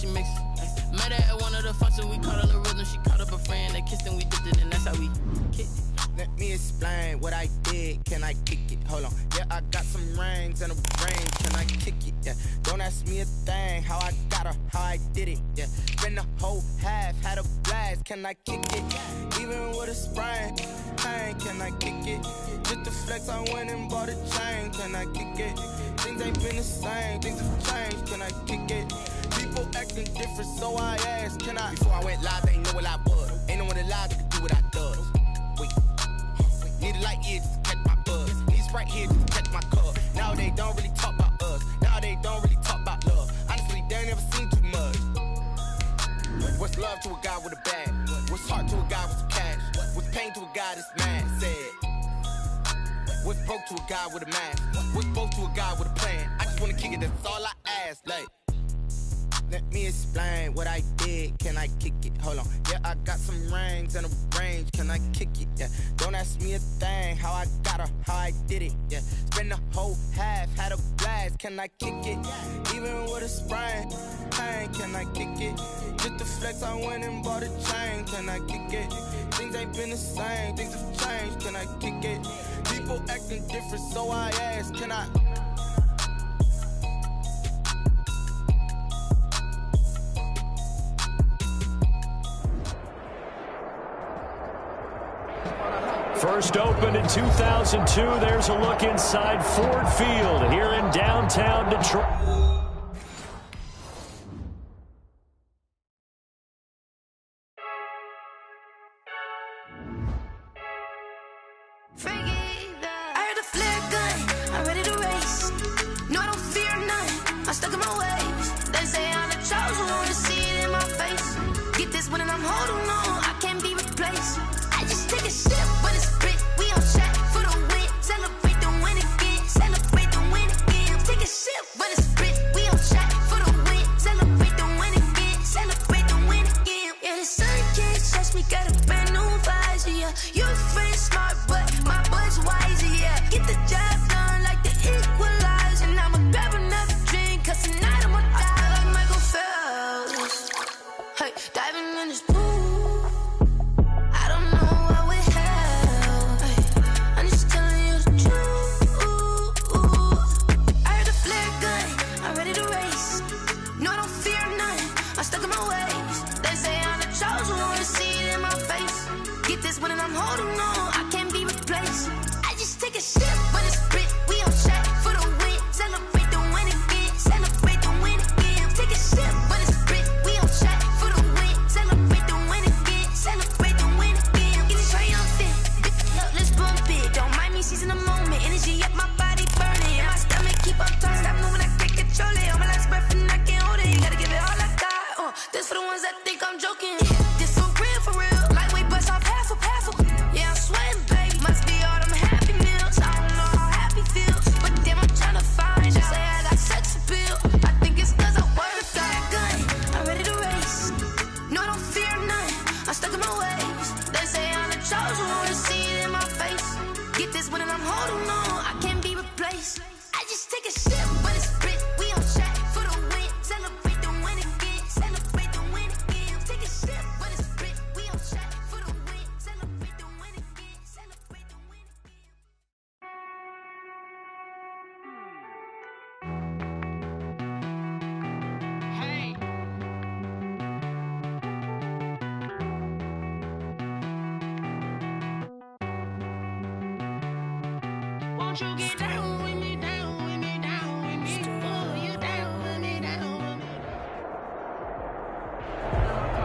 she mix it. Met her at one of the functions, we caught her the rhythm. She caught up a friend, they kissed and we dipped it, and that's how we kicked it. Let me explain what I did, can I kick it? Hold on, yeah, I got some rings and a range, can I kick it? Yeah, don't ask me a thing, how I got her, how I did it, yeah. Spend the whole half, had a blast, can I kick it? Even with a sprain, pain, can I kick it? Just to flex, I went and bought a chain, can I kick it? Things ain't been the same, things have changed, can I kick it? People acting different, so I asked, can I? Before I went live, they ain't know what I was. Ain't no one alive that could do what I does. Wait. Need a light here just to catch my buzz. Need Sprite here just to catch my cup. Now they don't really talk about us. Now they don't really talk about love. Honestly, they ain't never seen too much. What's love to a guy with a bag? What's heart to a guy with some cash? What's pain to a guy that's mad? Said. What's broke to a guy with a mask? What's both to a guy with a plan? I just wanna kick it, that's all I ask. Like, let me explain what I did, can I kick it? Hold on, yeah, I got some rings and a range, can I kick it? Yeah, don't ask me a thing, how I got her, how I did it? Yeah, spend the whole half, had a blast, can I kick it? Even with a sprain, pain, can I kick it? Just to flex, I went and bought a chain, can I kick it? Things ain't been the same, things have changed, can I kick it? People acting different, so I ask, can I? First opened in 2002. There's a look inside Ford Field here in downtown Detroit.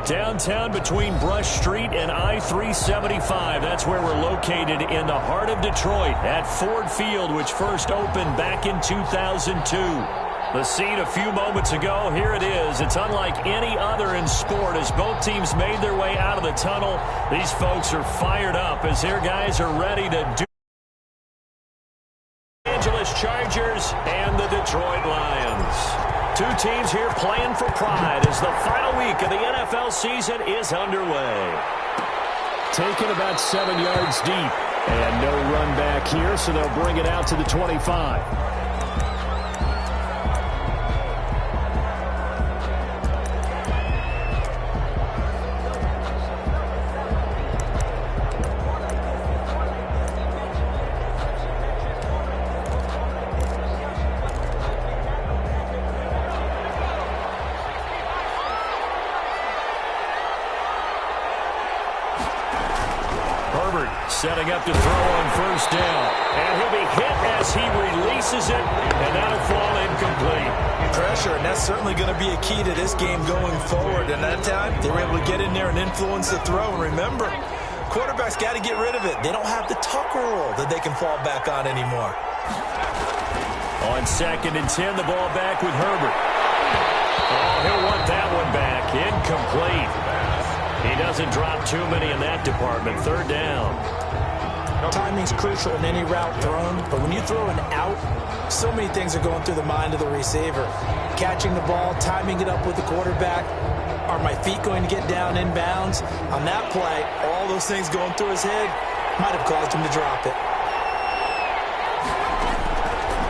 Downtown between Brush Street and I-375. That's where we're located in the heart of Detroit at Ford Field, which first opened back in 2002. The scene a few moments ago, here it is. It's unlike any other in sport as both teams made their way out of the tunnel. These folks are fired up as their guys are ready to do Los Angeles Chargers and the Detroit Lions. Two teams here playing for pride as the final week of the NFL season is underway. Taken about 7 yards deep. And no run back here, so they'll bring it out to the 25. Herbert setting up to throw on first down. And he'll be hit as he releases it, and that'll fall incomplete. Pressure, and that's certainly going to be a key to this game going forward. And that time, they were able to get in there and influence the throw. And remember, quarterbacks got to get rid of it. They don't have the tuck rule that they can fall back on anymore. On 2nd and 10, the ball back with Herbert. Oh, he'll want that one back. Incomplete. He doesn't drop too many in that department. 3rd down. Timing's crucial in any route thrown, but when you throw an out, so many things are going through the mind of the receiver. Catching the ball, timing it up with the quarterback. Are my feet going to get down in bounds? On that play, all those things going through his head might have caused him to drop it.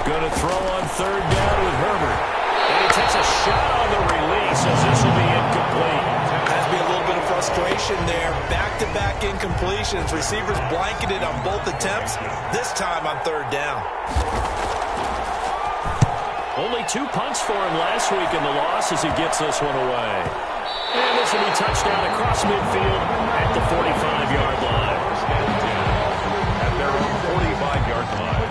Going to throw on 3rd down with Herbert. And he takes a shot on the release as this will be incomplete. Has to be a little bit of frustration there. Back-to-back incompletions. Receivers blanketed on both attempts, this time on 3rd down. Only 2 punts for him last week in the loss as he gets this one away. And this will be touchdown across midfield at the 45-yard line. At their own 45-yard line.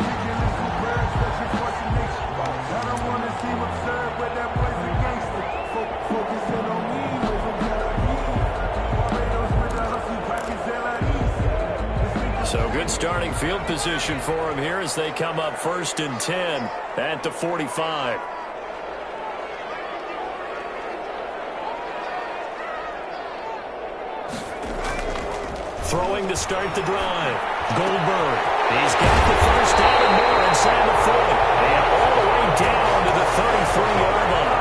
So good starting field position for him here as they come up 1st and 10 at the 45. Throwing to start the drive. Goldberg. He's got the first down and more inside the 40. And all the way down to the 33-yard line.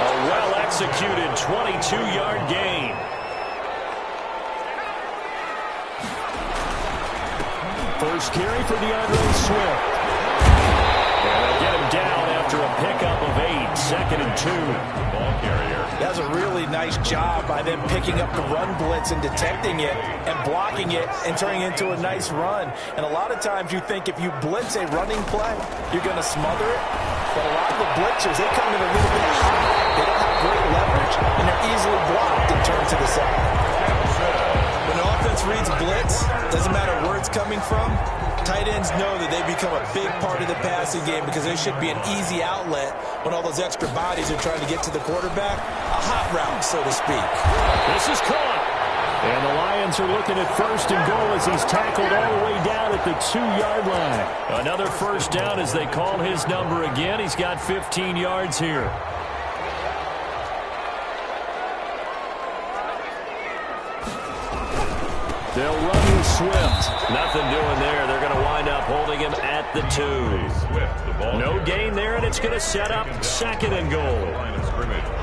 A well-executed 22-yard gain. First carry for DeAndre Swift. And they'll get him down after a pickup of 8. 2nd and 2. Ball carrier. That's a really nice job by them picking up the run blitz and detecting it and blocking it and turning it into a nice run. And a lot of times you think if you blitz a running play, you're going to smother it. But a lot of the blitzers, they come in a little bit high. They don't have great leverage, and they're easily blocked and turned to the side. When the offense reads blitz, doesn't matter where it's coming from, tight ends know that they become a big part of the passing game because there should be an easy outlet when all those extra bodies are trying to get to the quarterback. A hot route, so to speak. This is caught. And the Lions are looking at 1st and goal as he's tackled all the way down at the 2-yard line. Another first down as they call his number again. He's got 15 yards here. They'll run with Swift. Nothing doing there. They're going to wind up holding him at the 2. No gain there, and it's going to set up 2nd and goal.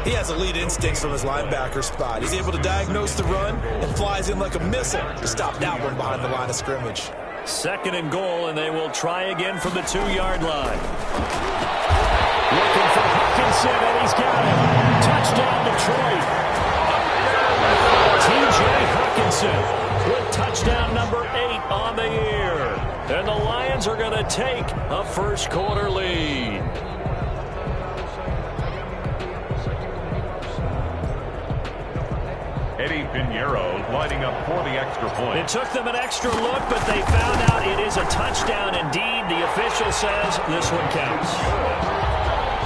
He has elite instincts from his linebacker spot. He's able to diagnose the run and flies in like a missile to stop that one behind the line of scrimmage. 2nd and goal, and they will try again from the 2-yard line. Looking for Hutchinson, and he's got him. Touchdown, Detroit. T.J. Hutchinson with touchdown number 8 on the year. And the Lions are going to take a first-quarter lead. Eddie Pinheiro lining up for the extra point. It took them an extra look, but they found out it is a touchdown indeed. The official says this one counts.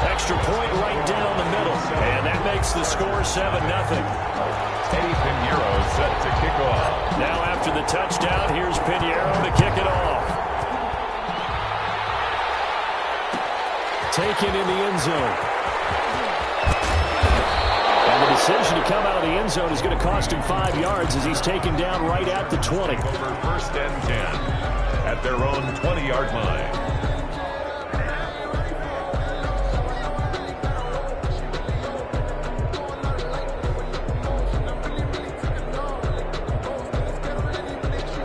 Extra point right down the middle, and that makes the score 7-0. Eddie Pinheiro set to kick off. Now after the touchdown, here's Pinheiro to kick it off. Taken in the end zone. And the decision to come out of the end zone is going to cost him 5 yards as he's taken down right at the 20. Over 1st and 10 at their own 20-yard line.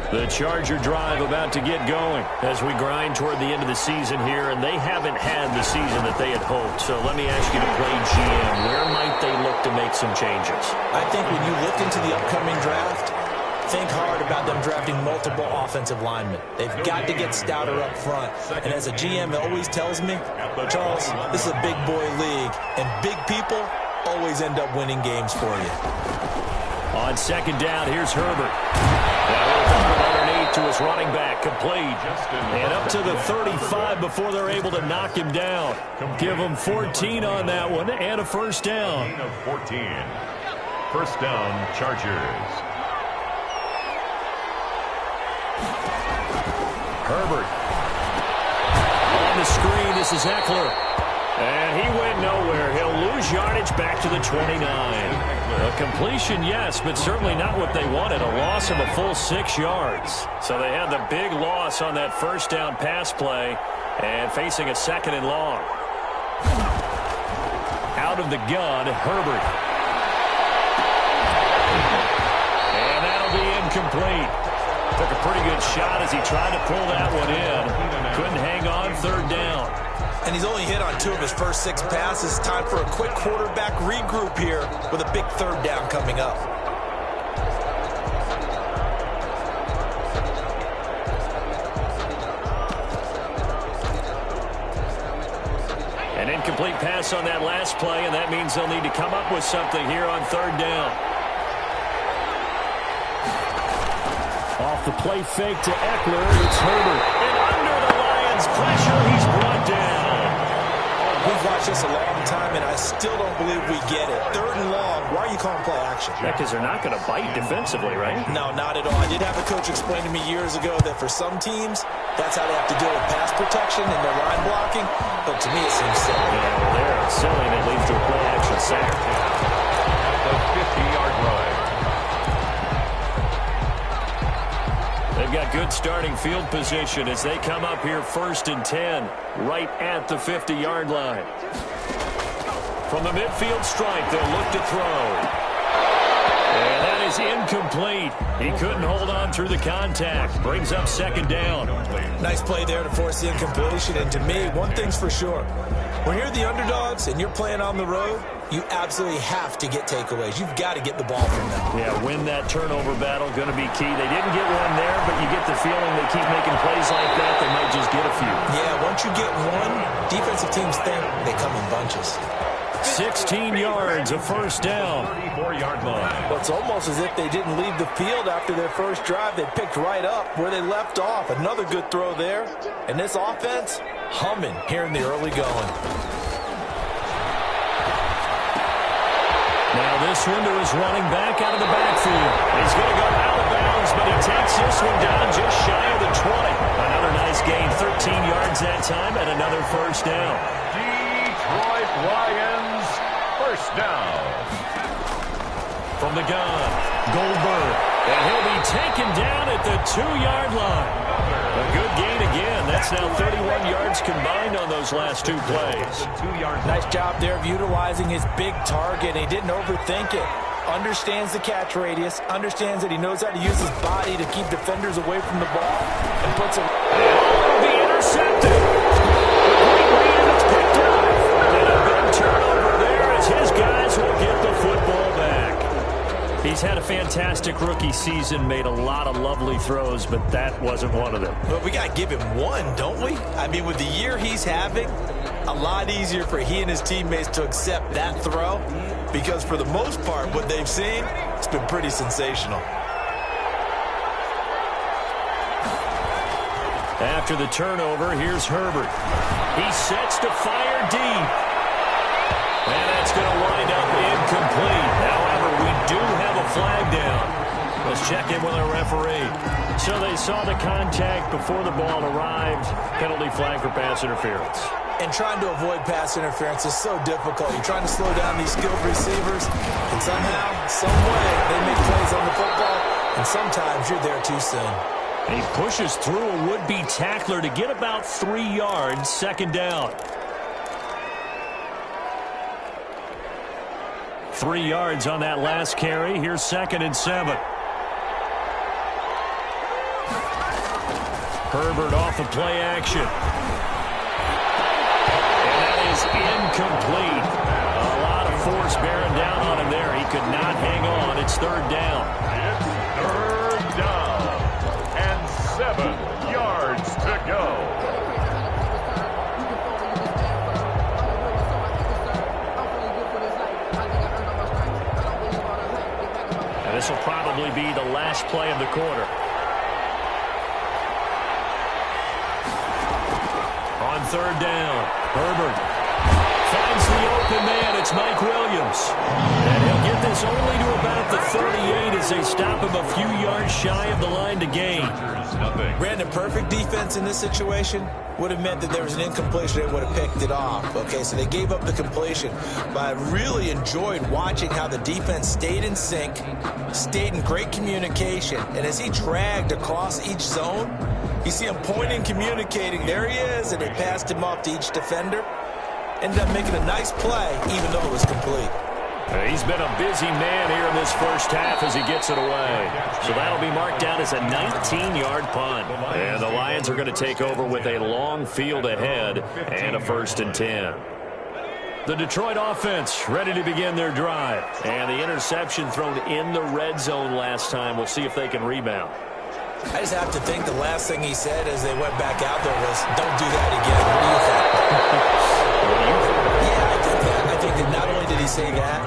The Charger drive about to get going as we grind toward the end of the season here, and they haven't had the season that they had hoped. So let me ask you to play GM. Where might they look to make some changes? I think when you look into the upcoming draft, think hard about them drafting multiple offensive linemen. They've got to get stouter up front. And as a GM always tells me, Charles, this is a big boy league, and big people always end up winning games for you. On 2nd down, here's Herbert. Underneath to his running back, complete. And up to the 35 before they're able to knock him down. Give him 14 on that one and a first down. 14. First down, Chargers. Herbert. On the screen, this is Eckler. And he went nowhere. He'll lose yardage back to the 29. A completion, yes, but certainly not what they wanted. A loss of a full 6 yards. So they had the big loss on that first down pass play and facing a second and long. Out of the gun, Herbert. And that'll be incomplete. Took a pretty good shot as he tried to pull that one in. Couldn't hang on, third down. And he's only hit on 2 of his first 6 passes. Time for a quick quarterback regroup here with a big third down coming up. An incomplete pass on that last play, and that means they'll need to come up with something here on third down. Off the play fake to Eckler, it's Herbert. And under the Lions' pressure, he's brought down. We've watched this a long time, and I still don't believe we get it. Third and long, why are you calling play action? Yeah, because they're not going to bite defensively, right? No, not at all. I did have a coach explain to me years ago that for some teams, that's how they have to deal with pass protection and their line blocking. But to me, it seems silly. Yeah, well, there it's silly, and it leads to a play action sack. The 50-yard line. They've got good starting field position as they come up here 1st and 10, right at the 50-yard line. From the midfield stripe, they'll look to throw. And that is incomplete. He couldn't hold on through the contact. Brings up second down. Nice play there to force the incompletion. And to me, one thing's for sure. When you're the underdogs and you're playing on the road, you absolutely have to get takeaways. You've got to get the ball from them. Yeah, win that turnover battle, going to be key. They didn't get one there, but you get the feeling they keep making plays like that, they might just get a few. Yeah, once you get one, defensive teams think they come in bunches. 16 yards, a first down. 34-yard line. Well, it's almost as if they didn't leave the field after their first drive. They picked right up where they left off. Another good throw there. And this offense, humming here in the early going. Now this one to his running back out of the backfield. He's going to go out of bounds, but he takes this one down just shy of the 20. Another nice gain, 13 yards that time, and another first down. Detroit Lions, first down. From the gun, Goldberg, and he'll be taken down at the 2-yard line. A good gain again. That's now 31 yards combined on those last 2 plays. Nice job there of utilizing his big target. He didn't overthink it. Understands the catch radius, understands that he knows how to use his body to keep defenders away from the ball, and puts it. It'll be intercepted. It's picked up. And a big turnover there as his guys will get the football back. He's had a fantastic rookie season, made a lot of lovely throws, but that wasn't one of them. Well, we got to give him one, don't we? I mean, with the year he's having, a lot easier for he and his teammates to accept that throw because for the most part, what they've seen, it's been pretty sensational. After the turnover, here's Herbert. He sets to fire deep. And that's going to wind up incomplete. However, we do have a flag down. Let's check in with our referee. So they saw the contact before the ball arrived. Penalty flag for pass interference. And trying to avoid pass interference is so difficult. You're trying to slow down these skilled receivers, and somehow, some way, they make plays on the football, and sometimes you're there too soon. And he pushes through a would-be tackler to get about 3 yards, second down. 3 yards on that last carry. Here's 2nd and 7. Herbert off the play action. And that is incomplete. A lot of force bearing down on him there. He could not hang on. It's third down. It's third down. And 7 yards to go. And this will probably be the last play of the quarter. on third down. Herbert finds the open man. It's Mike Williams. And he'll get this only to about the 38 as they stop him a few yards shy of the line to gain. Brandon, perfect defense in this situation would have meant that there was an incompletion. They would have picked it off. Okay, so they gave up the completion. But I really enjoyed watching how the defense stayed in sync, stayed in great communication. And as he dragged across each zone, you see him pointing, communicating. There he is, and they passed him off to each defender. Ended up making a nice play, even though it was complete. He's been a busy man here in this first half as he gets it away. So that'll be marked down as a 19-yard punt. And the Lions are going to take over with a long field ahead and a 1st and 10. The Detroit offense ready to begin their drive. And the interception thrown in the red zone last time. We'll see if they can rebound. I just have to think the last thing he said as they went back out there was, don't do that again. What do you think? Yeah, I think that not only did he say that,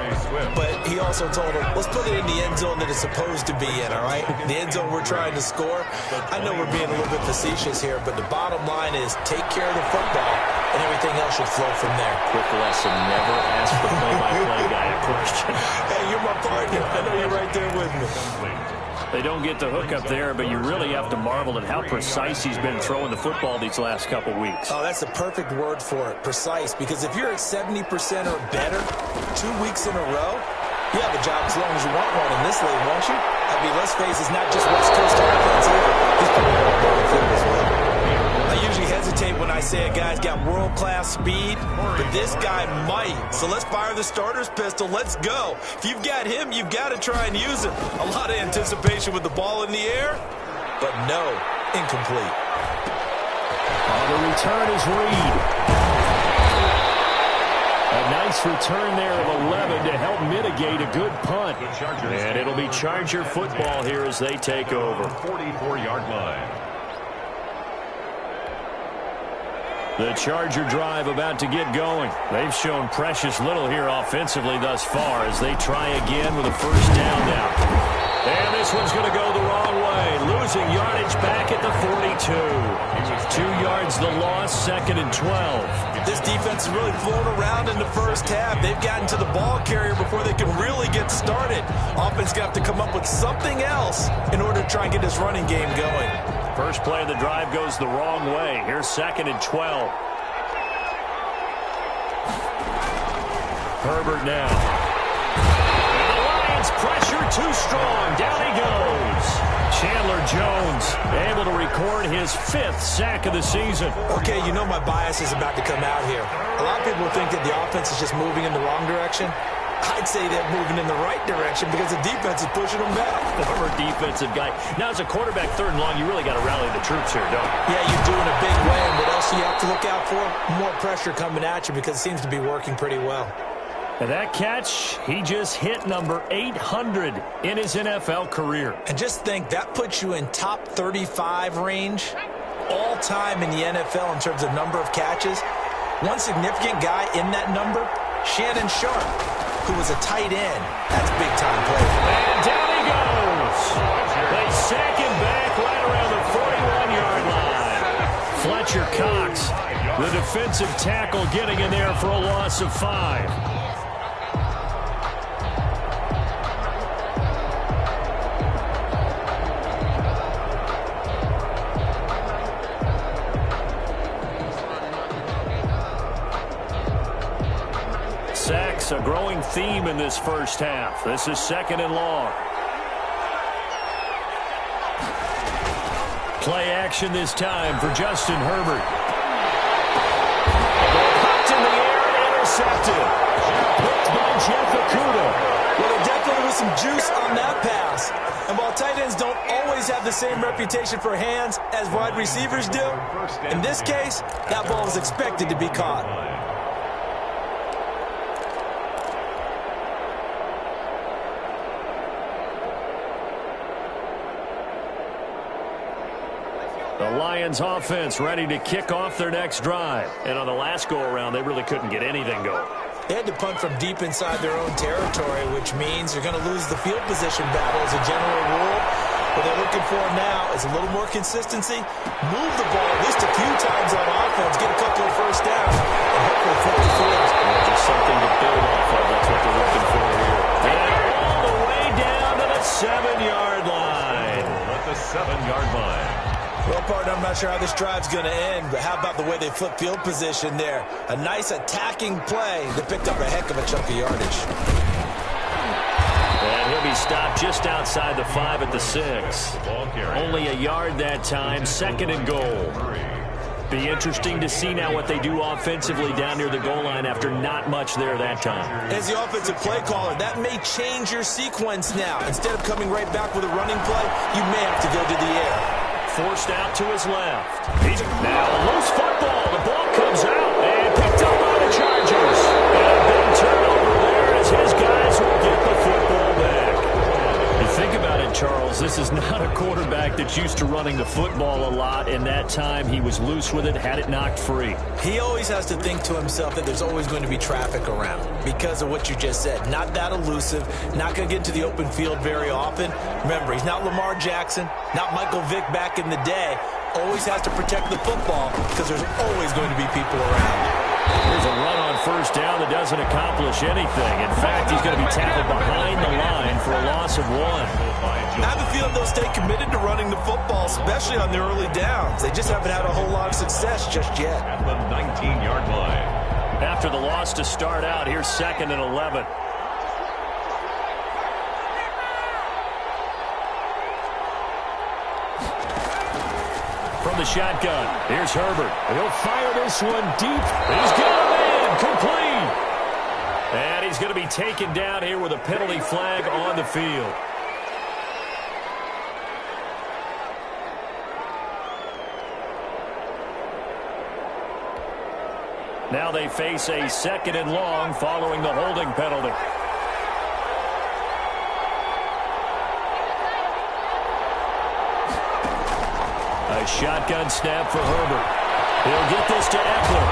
but he also told him, let's put it in the end zone that it's supposed to be in, all right? The end zone we're trying to score. I know we're being a little bit facetious here, but the bottom line is take care of the football, and everything else should flow from there. Quick lesson, never ask the play-by-play guy a question. Hey, you're my partner. I know you're right there with me. They don't get the hook up there, but you really have to marvel at how precise he's been throwing the football these last couple weeks. Oh, that's the perfect word for it, precise, because if you're at 70% or better 2 weeks in a row, you have a job as long as you want one in this league, won't you? I mean, let's face it, it's not just West Coast offense either. He's putting it on the field as well. I usually hesitate when I say a guy's got world-class speed, but this guy might. So let's fire the starter's pistol. Let's go. If you've got him, you've got to try and use him. A lot of anticipation with the ball in the air, but no, incomplete. The return is Reed. A nice return there of 11 to help mitigate a good punt. And it'll be Charger football here as they take over. 44-yard line. The Charger drive about to get going. They've shown precious little here offensively thus far as they try again with a first down now. And this one's going to go the wrong way. Losing yardage back at the 42. 2 yards the loss, 2nd and 12. This defense has really flown around in the first half. They've gotten to the ball carrier before they can really get started. Offense going to have to come up with something else in order to try and get this running game going. First play of the drive goes the wrong way. Here's 2nd and 12. Herbert now. And the Lions pressure too strong. Down he goes. Chandler Jones able to record his 5th sack of the season. Okay, you know my bias is about to come out here. A lot of people think that the offense is just moving in the wrong direction. I'd say they're moving in the right direction because the defense is pushing them back. Former defensive guy. Now, as a quarterback, 3rd and long, you really got to rally the troops here, don't you? Yeah, you're doing a big way. And what else do you have to look out for? More pressure coming at you because it seems to be working pretty well. And that catch, he just hit number 800 in his NFL career. And just think, that puts you in top 35 range all time in the NFL in terms of number of catches. One significant guy in that number, Shannon Sharp, who was a tight end. That's big-time play. And down he goes. They sack him back right around the 41-yard line. Fletcher Cox, the defensive tackle, getting in there for a loss of 5. Sacks, a growing theme in this first half. This is 2nd and long. Play action this time for Justin Herbert. Hooked in the air, intercepted. Picked by Jeff Okudah. Well, there definitely was some juice on that pass. And while tight ends don't always have the same reputation for hands as wide receivers do, in this case, that ball was expected to be caught. The Lions offense ready to kick off their next drive. And on the last go-around, they really couldn't get anything going. They had to punt from deep inside their own territory, which means you're going to lose the field position battle as a general rule. What they're looking for now is a little more consistency, move the ball at least a few times on offense, get a couple of first downs, and hopefully flip the field. Just something to build off of. That's what they're looking for here. And all the way down to the 7-yard line. At the 7-yard line. Well, partner, I'm not sure how this drive's going to end, but how about the way they flip field position there? A nice attacking play that picked up a heck of a chunk of yardage. And he'll be stopped just outside the 5 at the 6. Only a yard that time, 2nd and goal. Be interesting to see now what they do offensively down near the goal line after not much there that time. As the offensive play caller, that may change your sequence now. Instead of coming right back with a running play, you may have to go to the air. Forced out to his left. He's now a loose football. The ball comes out and picked up by the Chargers. And a big turnover there as his guys will get the football back. You think about it, Charles, this is not a quarterback that's used to running the football a lot. In that time, he was loose with it, had it knocked free. He always has to think to himself that there's always going to be traffic around because of what you just said. Not that elusive, not going to get into the open field very often. Remember, he's not Lamar Jackson, not Michael Vick back in the day. Always has to protect the football because there's always going to be people around. Here's a run on first down that doesn't accomplish anything. In fact, he's going to be tackled behind the line for a loss of 1. I have a feeling they'll stay committed to running the football, especially on the early downs. They just haven't had a whole lot of success just yet. At the 19-yard line. After the loss to start out, here's 2nd and 11. From the shotgun, here's Herbert. He'll fire this one deep. He's got a man, complete. And he's going to be taken down here with a penalty flag on the field. Now they face a 2nd and long following the holding penalty. A shotgun snap for Herbert. He'll get this to Eckler.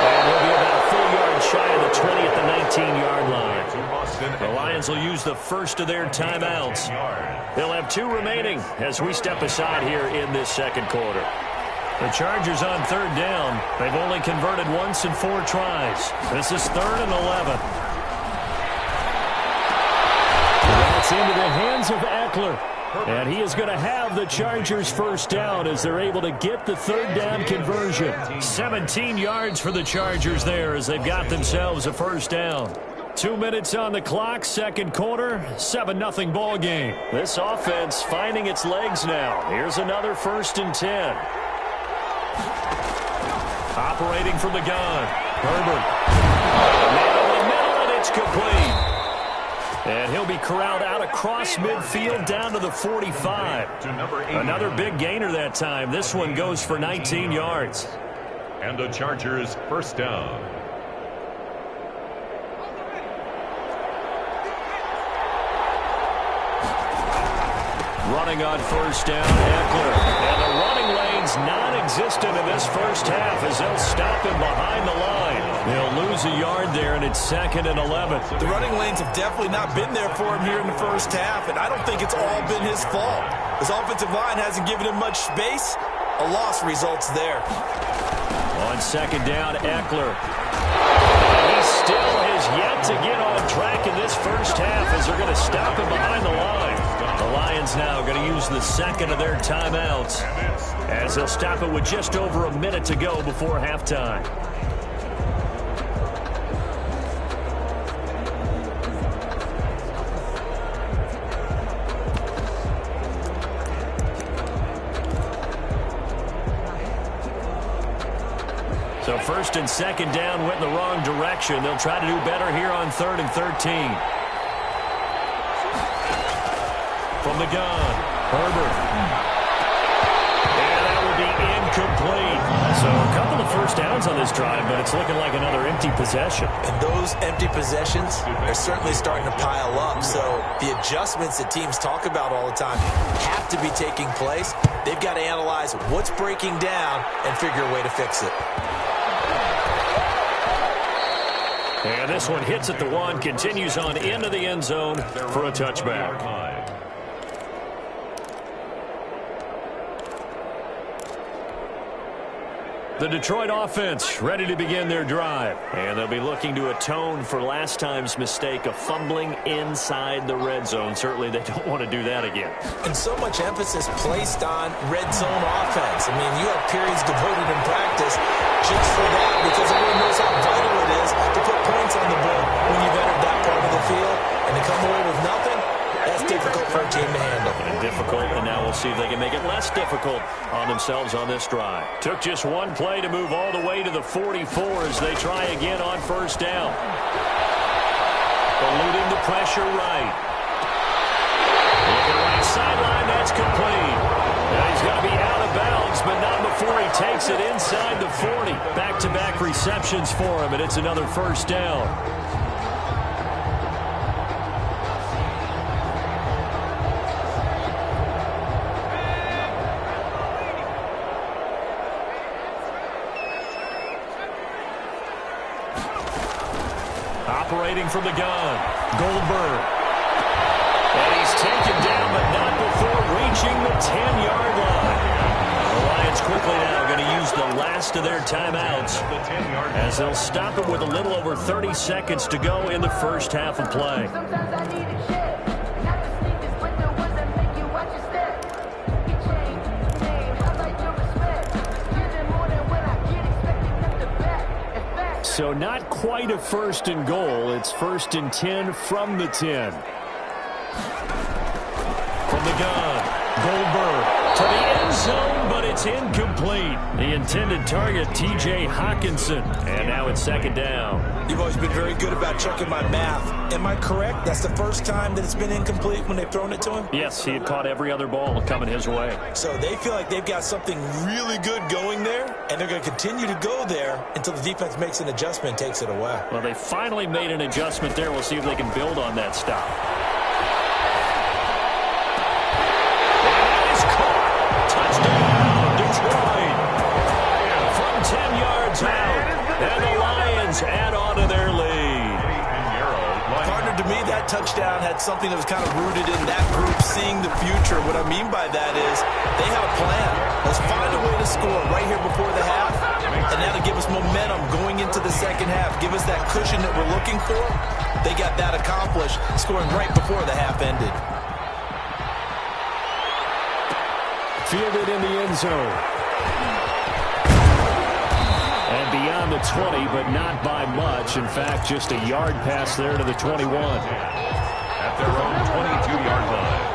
And he'll be about a full yard shy of the 20 at the 19-yard line. The Lions will use the first of their timeouts. They'll have 2 remaining as we step aside here in this 2nd quarter. The Chargers on 3rd down. They've only converted once in 4 tries. This is 3rd and 11. That's into the hands of Eckler. And he is going to have the Chargers first down as they're able to get the 3rd down conversion. 17 yards for the Chargers there as they've got themselves a first down. 2 minutes on the clock, 2nd quarter, 7-0 ball game. This offense finding its legs now. Here's another 1st and 10. Operating from the gun. Herbert. Man in the middle, and it's complete. And he'll be corralled out across midfield down to the 45. Another big gainer that time. This one goes for 19 yards. And the Chargers first down. Running on first down, Eckler. And the running lane's non-existent in this first half as they'll stop him behind the line. They'll lose a yard there, and it's 2nd and 11. The running lanes have definitely not been there for him here in the first half, and I don't think it's all been his fault. His offensive line hasn't given him much space. A loss results there. On 2nd down, Eckler. And he still has yet to get on track in this first half as they're going to stop him behind the line. The Lions now going to use the 2nd of their timeouts as they'll stop it with just over a minute to go before halftime. So 1st and 2nd down went in the wrong direction. They'll try to do better here on 3rd and 13. From the gun, Herbert. And that will be incomplete. So a couple of first downs on this drive, but it's looking like another empty possession. And those empty possessions are certainly starting to pile up. So the adjustments that teams talk about all the time have to be taking place. They've got to analyze what's breaking down and figure a way to fix it. And this one hits at the 1, continues on into the end zone for a touchback. The Detroit offense ready to begin their drive. And they'll be looking to atone for last time's mistake of fumbling inside the red zone. Certainly they don't want to do that again. And so much emphasis placed on red zone offense. I mean, you have periods devoted in practice just for that because everyone knows how vital it is to put points on the board when you've entered that part of the field. And to come away with nothing, that's difficult for a team to handle. And difficult, and now we'll see if they can make it less difficult on themselves on this drive. Took just one play to move all the way to the 44 as they try again on first down. Eluding the pressure right. Looking right sideline, that's complete. Now he's got to be out of bounds, but not before he takes it inside the 40. Back-to-back receptions for him, and it's another first down. Operating from the gun, Goldberg. And he's taken down, but not before reaching the 10-yard line. The Lions quickly now going to use the last of their timeouts as they'll stop it with a little over 30 seconds to go in the first half of play. So not quite a first and goal. It's first and 10 from the 10. From the gun, Goldberg to the end zone, but it's incomplete. The intended target, T.J. Hawkinson. And now it's second down. You've always been very good about checking my math. Am I correct? That's the first time that it's been incomplete when they've thrown it to him? Yes, he had caught every other ball coming his way. So they feel like they've got something really good going there, and they're going to continue to go there until the defense makes an adjustment and takes it away. Well, they finally made an adjustment there. We'll see if they can build on that stop. Touchdown, Detroit. From 10 yards out, and the Lions add on to their lead. Partner, to me, that touchdown had something that was kind of rooted in that group seeing the future. What I mean by that is they have a plan. Let's find a way to score right here before the half, and that'll give us momentum going into the second half. Give us that cushion that we're looking for. They got that accomplished, scoring right before the half ended. Fielded in the end zone. And beyond the 20, but not by much. In fact, just a yard pass there to the 21. At their own 22-yard line.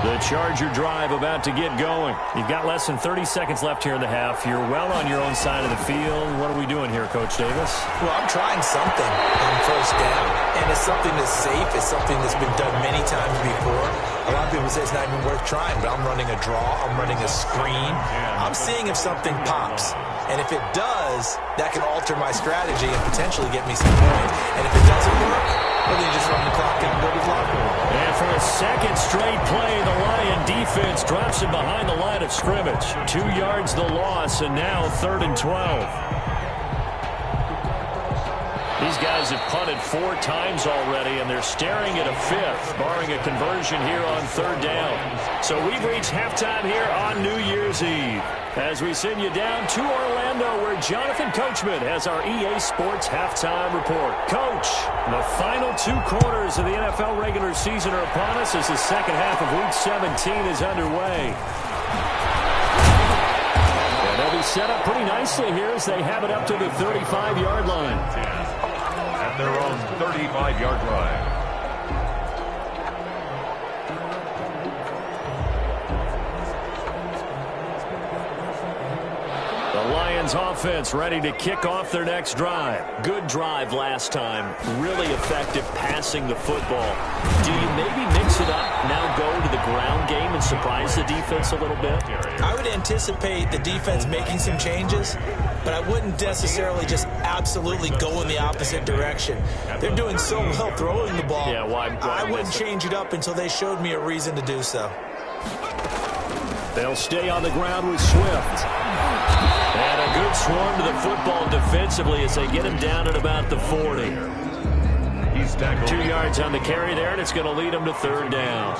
The Charger drive about to get going. You've got less than 30 seconds left here in the half. You're well on your own side of the field. What are we doing here, Coach Davis? Well, I'm trying something on first down, and it's something that's safe. It's something that's been done many times before. A lot of people say it's not even worth trying, but I'm running a draw. I'm running a screen. I'm seeing if something pops. And if it does, that can alter my strategy and potentially get me some points. And if it doesn't work, well, then you just run the clock and go to the locker room. And for a second straight play, the Lion defense drops it behind the line of scrimmage. 2 yards the loss, and now 3rd and 12. These guys have punted 4 times already, and they're staring at a 5th, barring a conversion here on 3rd down. So we've reached halftime here on New Year's Eve. As we send you down to Orlando, where Jonathan Coachman has our EA Sports Halftime Report. Coach, the final 2 quarters of the NFL regular season are upon us as the second half of Week 17 is underway. And they'll be set up pretty nicely here as they have it up to the 35-yard line. At their own 35-yard line. The Lions offense ready to kick off their next drive. Good drive last time. Really effective passing the football. Do you maybe mix it up, now go to the ground game and surprise the defense a little bit? I would anticipate the defense making some changes, but I wouldn't necessarily just absolutely go in the opposite direction. They're doing so well throwing the ball. Yeah, why I wouldn't change it up until they showed me a reason to do so. They'll stay on the ground with Swift. And a good swarm to the football defensively as they get him down at about the 40. He's tackled. 2 yards on the carry there, and it's going to lead him to 3rd down.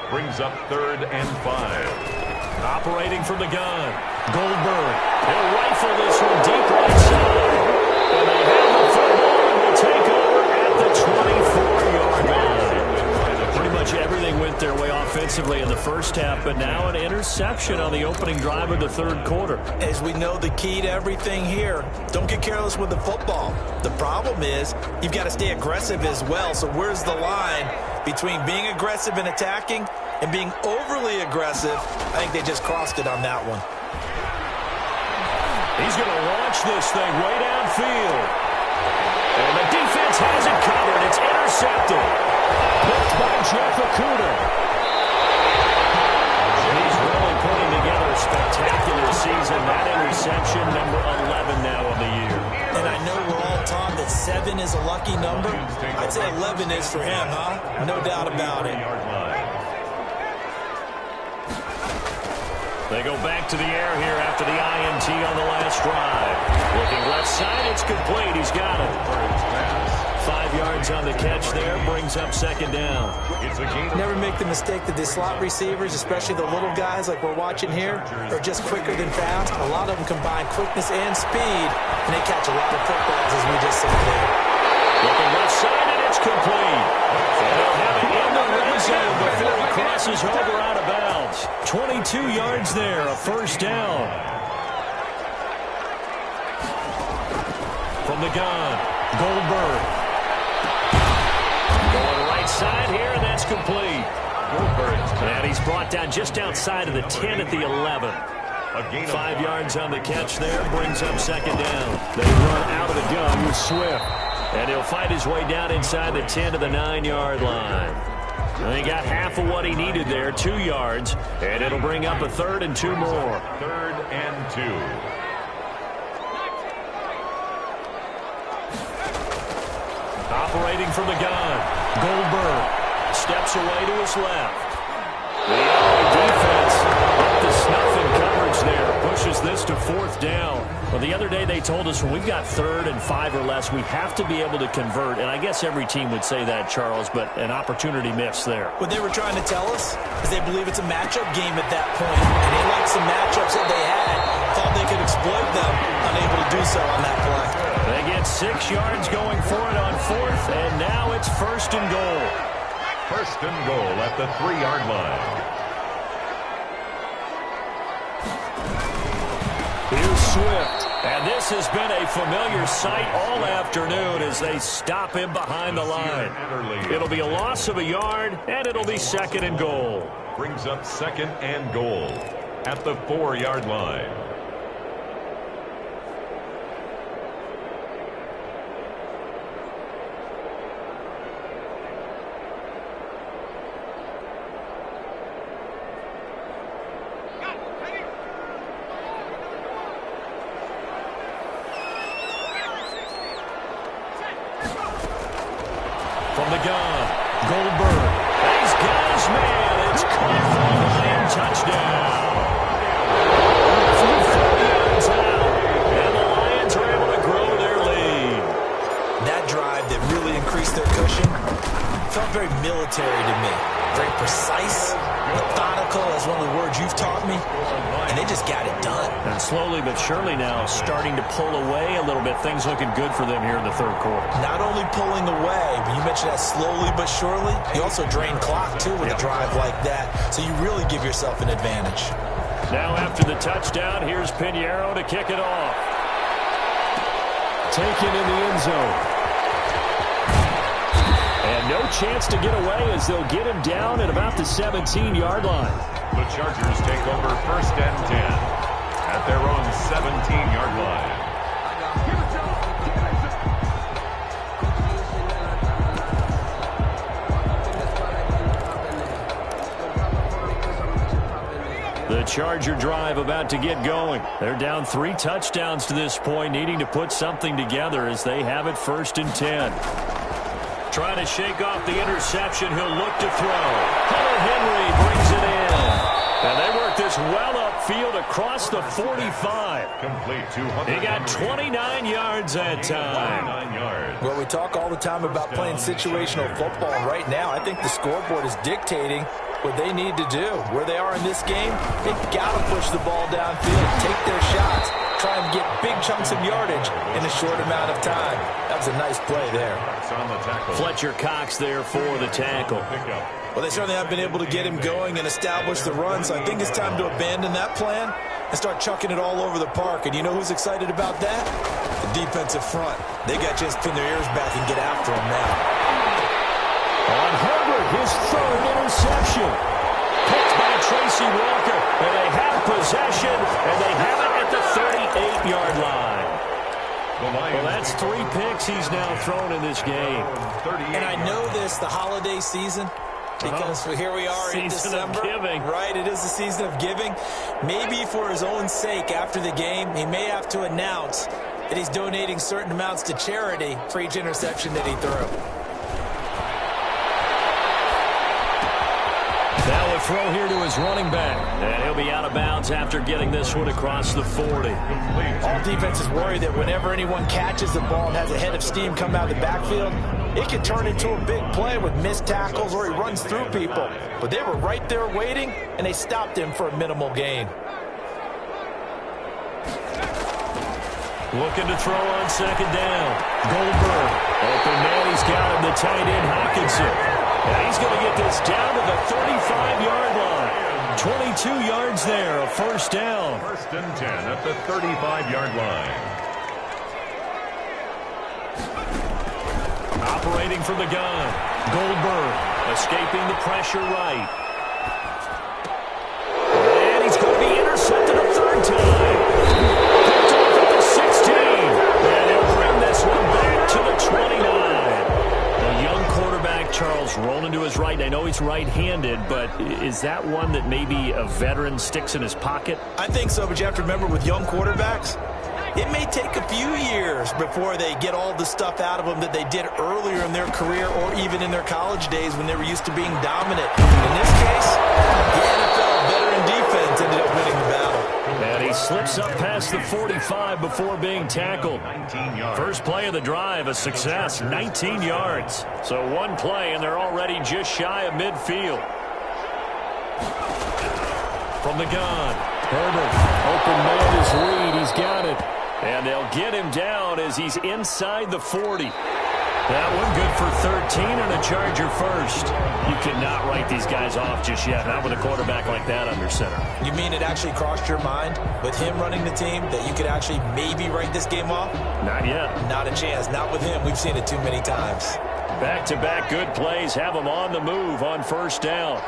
Brings up 3rd and 5. Operating from the gun. Goldberg. He'll rifle this one deep right side. And they have the football and will take over at the 24-yard line. Pretty much everything went their way offensively in the first half, but now an interception on the opening drive of the third quarter. As we know, the key to everything here, don't get careless with the football. The problem is you've got to stay aggressive as well. So where's the line between being aggressive and attacking and being overly aggressive? I think they just crossed it on that one. He's going to launch this thing way downfield. And the defense has it covered. It's intercepted. Picked by Jeff Okuda. He's really putting together a spectacular season. That interception, number 11 now of the year. And I know we're all taught that 7 is a lucky number. I'd say 11 is for him, huh? No doubt about it. They go back to the air here after the INT on the last drive. Looking left side, it's complete. He's got it. 5 yards on the catch there, brings up second down. Never make the mistake that the slot receivers, especially the little guys like we're watching here, are just quicker than fast. A lot of them combine quickness and speed, and they catch a lot of footballs, as we just saw there. Looking left side, and it's complete. And they'll have it in the red zone before he crosses over out of bounds. 22 yards there, a first down. From the gun, Goldberg. Going right side here, and that's complete. And he's brought down just outside of the 10 at the 11. 5 yards on the catch there, brings up second down. They run out of the gun with Swift. And he'll fight his way down inside the 10 to the 9-yard line. And he got half of what he needed there, 2 yards. And it'll bring up a 3rd and 2 more. 3rd and 2. Operating from the gun, Goldberg steps away to his left. The LA defense up to snuff in coverage there, pushes this to 4th down. Well, the other day they told us when we've got 3rd and 5 or less, we have to be able to convert. And I guess every team would say that, Charles, but an opportunity missed there. What they were trying to tell us is they believe it's a matchup game at that point. And they liked some matchups that they had, thought they could exploit them, unable to do so on that play. They get 6 yards going for it on 4th, and now it's 1st and goal. 1st and goal at the 3-yard line. Here's Swift, and this has been a familiar sight all afternoon as they stop him behind the line. It'll be a loss of a yard, and it'll be 2nd and goal. Brings up 2nd and goal at the 4-yard line. From the gun, Goldberg. He's got his man. It's caught for a Lion touchdown. 40 yards out, and the Lions are able to grow their lead. That drive that really increased their cushion felt very military to me. Very precise, methodical, as one of the words you've taught me. And they just got it done. And slowly but surely now starting to pull away a little bit. Things looking good for them here in the third quarter. Not only pulling away, but you mentioned that slowly but surely. You also drain clock, too, with a drive like that. So you really give yourself an advantage. Now after the touchdown, here's Pinheiro to kick it off. Taken in the end zone. And no chance to get away as they'll get him down at about the 17-yard line. The Chargers take over 1st and 10 at their own 17-yard line. The Charger drive about to get going. They're down 3 touchdowns to this point, needing to put something together as they have it 1st and 10. Trying to shake off the interception. He'll look to throw. Hunter Henry brings it in. And they work this well upfield across the 45. Complete 200. He got 29 yards that time. 29 yards. Well, we talk all the time about playing situational football, and right now I think the scoreboard is dictating what they need to do. Where they are in this game, they've got to push the ball downfield, take their shots, try and get big chunks of yardage in a short amount of time. That was a nice play there. Fletcher Cox there for the tackle. Well, they certainly have been able to get him going and establish the run, so I think it's time to abandon that plan and start chucking it all over the park. And you know who's excited about that? The defensive front. They got a chance to pin their ears back and get after him now. On Herbert, his third interception. Picked by Tracy Walker, and they have possession, and they have it at the 38-yard line. Well, that's 3 picks he's now thrown in this game. And I know this, the holiday season, because here we are in December. Season of giving. Right, it is the season of giving. Maybe for his own sake after the game, he may have to announce that he's donating certain amounts to charity for each interception that he threw. Now a throw here to his running back. And he'll be out of bounds after getting this one across the 40. All defenses worry that whenever anyone catches the ball and has a head of steam come out of the backfield, it can turn into a big play with missed tackles or he runs through people. But they were right there waiting, and they stopped him for a minimal gain. Looking to throw on second down. Goldberg. Open man, he's got him. The tight end, Hawkinson. And he's going to get this down to the 35-yard line. 22 yards there, a first down. First and 10 at the 35-yard line. Operating from the gun. Goldberg escaping the pressure right. And he's going to be intercepted a third time. Picked off at the 16. And he'll bring this one back to the 29. The young quarterback, Charles, rolling to his right. I know he's right-handed, but is that one that maybe a veteran sticks in his pocket? I think so, but you have to remember with young quarterbacks, it may take a few years before they get all the stuff out of them that they did earlier in their career or even in their college days when they were used to being dominant. In this case, the NFL veteran defense ended up winning the battle. And he slips up past the 45 before being tackled. First play of the drive, a success, 19 yards. So one play, and they're already just shy of midfield. From the gun, Herbert, open man is Reed, he's got it. And they'll get him down as he's inside the 40. That one good for 13 and a Charger first. You cannot write these guys off just yet, not with a quarterback like that under center. You mean it actually crossed your mind with him running the team that you could actually maybe write this game off? Not yet. Not a chance. Not with him. We've seen it too many times. Back-to-back good plays have him on the move on first down.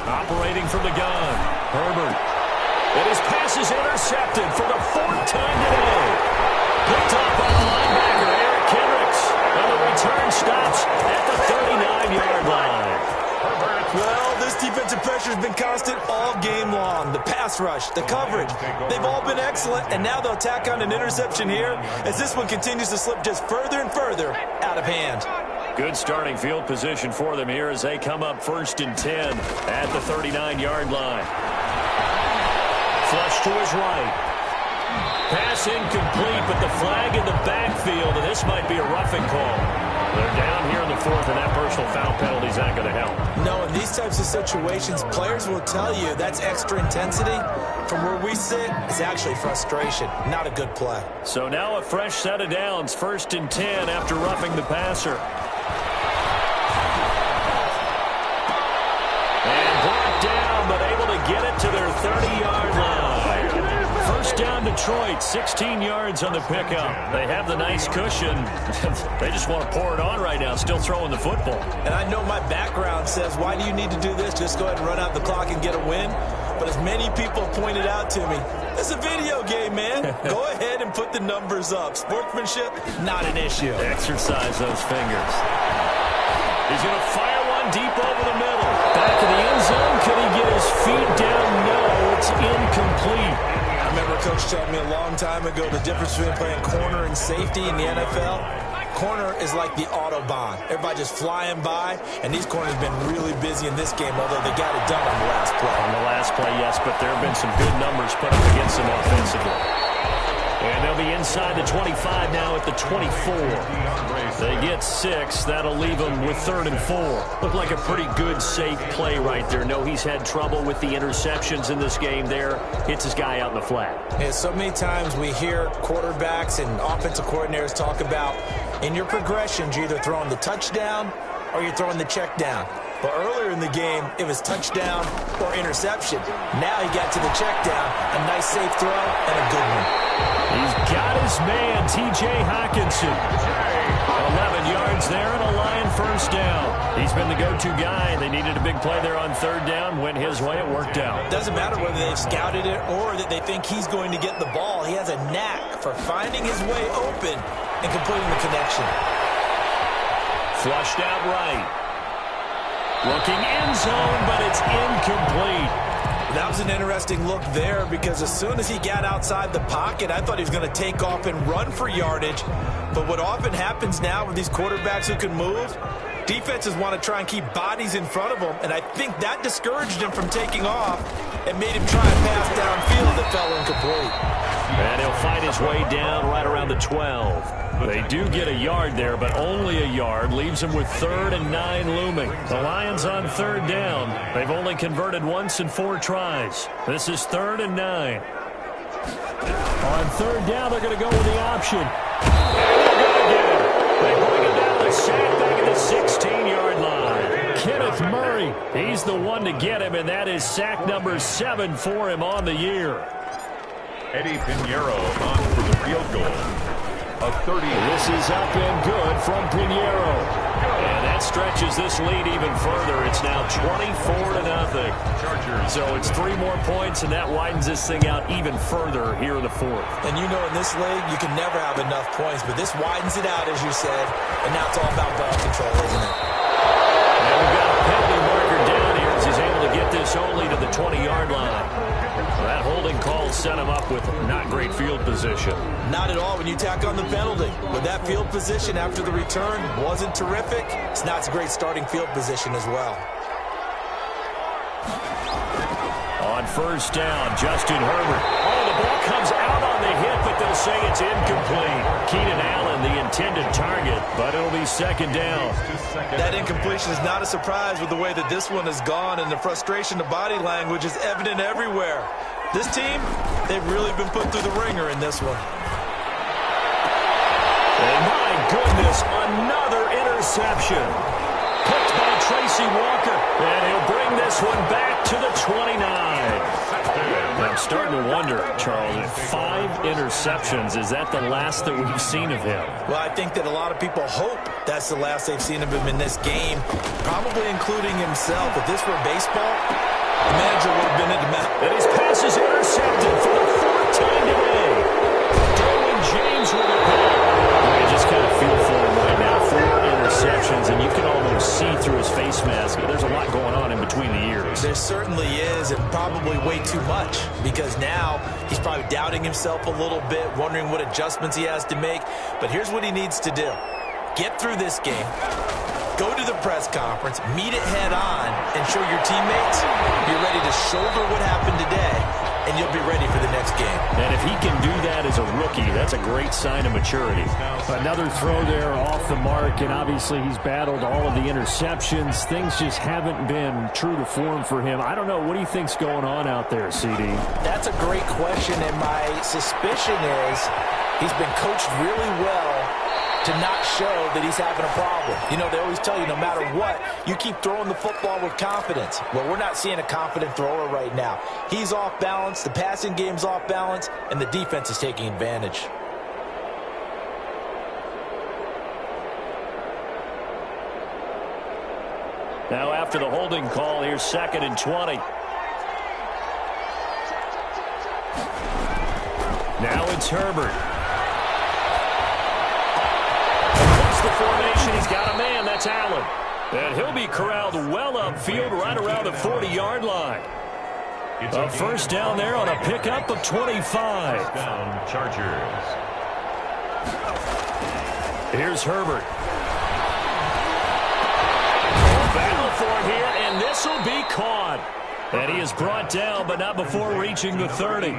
Operating from the gun, Herbert. And his pass is intercepted for the 4th time today. Picked up by the linebacker, Eric Kendricks. And the return stops at the 39-yard line. Well, this defensive pressure has been constant all game long. The pass rush, the coverage, they've all been excellent, and now they'll tack on an interception here as this one continues to slip just further and further out of hand. Good starting field position for them here as they come up 1st and 10 at the 39-yard line. Flush to his right. Pass incomplete, but the flag in the backfield, and this might be a roughing call. They're down here in the 4th, and that personal foul penalty is not going to help. No, in these types of situations, players will tell you that's extra intensity. From where we sit, it's actually frustration, not a good play. So now a fresh set of downs, 1st and 10 after roughing the passer. And brought down, but able to get it to their 30-yard line. First down Detroit, 16 yards on the pickup. They have the nice cushion. They just want to pour it on right now, still throwing the football. And I know my background says, why do you need to do this? Just go ahead and run out the clock and get a win. But as many people pointed out to me, it's a video game, man. Go ahead and put the numbers up. Sportsmanship, not an issue. Exercise those fingers. He's going to fire one deep over the middle. Back in the end zone. Could he get his feet down? No, it's incomplete. I remember Coach told me a long time ago the difference between playing corner and safety in the NFL. corner is like the Autobahn. Everybody just flying by, and these corners have been really busy in this game, although they got it done on the last play. On the last play, yes, but there have been some good numbers put up against them offensively. And they'll be inside the 25 now at the 24. They get 6. That'll leave them with 3rd and 4. Looked like a pretty good, safe play right there. No, he's had trouble with the interceptions in this game there. Hits his guy out in the flat. Yeah, so many times we hear quarterbacks and offensive coordinators talk about in your progressions, you're either throwing the touchdown or you're throwing the check down. But earlier in the game, it was touchdown or interception. Now he got to the check down, a nice safe throw, and a good one. He's got his man, T.J. Hockenson. 11 yards there and a Lion first down. He's been the go-to guy. They needed a big play there on 3rd down. Went his way. It worked out. Doesn't matter whether they've scouted it or that they think he's going to get the ball. He has a knack for finding his way open and completing the connection. Flushed out right. Looking end zone, but it's incomplete. That was an interesting look there because as soon as he got outside the pocket, I thought he was going to take off and run for yardage. But what often happens now with these quarterbacks who can move, defenses want to try and keep bodies in front of them, and I think that discouraged him from taking off and made him try and pass downfield that fell incomplete. And he'll fight his way down right around the 12. They do get a yard there, but only a yard. Leaves them with 3rd and 9 looming. The Lions on 3rd down. They've only converted once in 4 tries. This is 3rd and 9. On 3rd down, they're going to go with the option. And they're going to get it. They bring it down the sack back at the 16-yard line. Kenneth Murray, he's the one to get him, and that is sack number 7 for him on the year. Eddie Pinheiro on for the field goal. A 30. This is up and good from Pinheiro. And that stretches this lead even further. It's now 24-0. Chargers. So it's 3 more points, and that widens this thing out even further here in the 4th. And you know in this league, you can never have enough points, but this widens it out, as you said, and now it's all about ball control, isn't it? And we've got a penalty marker down here as he's able to get this only to the 20-yard line. That holding call set him up with not great field position. Not at all when you tack on the penalty. With that field position after the return wasn't terrific, it's not a great starting field position as well. On 1st down, Justin Herbert. Oh, the ball comes out on the hit, but they'll say it's incomplete. Keenan Allen, the intended target, but it'll be 2nd down. That incompletion is not a surprise with the way that this one has gone, and the frustration of body language is evident everywhere. This team, they've really been put through the ringer in this one. And my goodness, another interception. Picked by Tracy Walker, and he'll bring this one back to the 29. I'm starting to wonder, Charles, if 5 interceptions, is that the last that we've seen of him? Well, I think that a lot of people hope that's the last they've seen of him in this game, probably including himself. If this were baseball, the manager would have been in the mat. And his pass is intercepted for the 4th time today. Derwin James with a pick. I just kind of feel for him right now. 4 interceptions, and you can almost see through his face mask. There's a lot going on in between the ears. There certainly is, and probably way too much, because now he's probably doubting himself a little bit, wondering what adjustments he has to make. But here's what he needs to do. Get through this game. Go to the press conference, meet it head on, and show your teammates you're ready to shoulder what happened today, and you'll be ready for the next game. And if he can do that as a rookie, that's a great sign of maturity. Another throw there off the mark, and obviously he's battled all of the interceptions. Things just haven't been true to form for him. I don't know. What do you think's going on out there, CD? That's a great question, and my suspicion is he's been coached really well to not show that he's having a problem. You know, they always tell you no matter what, you keep throwing the football with confidence. Well, we're not seeing a confident thrower right now. He's off balance, the passing game's off balance, and the defense is taking advantage. Now after the holding call, here's 2nd and 20. Now it's Herbert. The formation, he's got a man, that's Allen. And he'll be corralled well upfield right around the 40-yard line. A 1st down there on a pickup of 25. Down, Chargers. Here's Herbert. Battle for it here, and this will be caught. And he is brought down, but not before reaching the 30.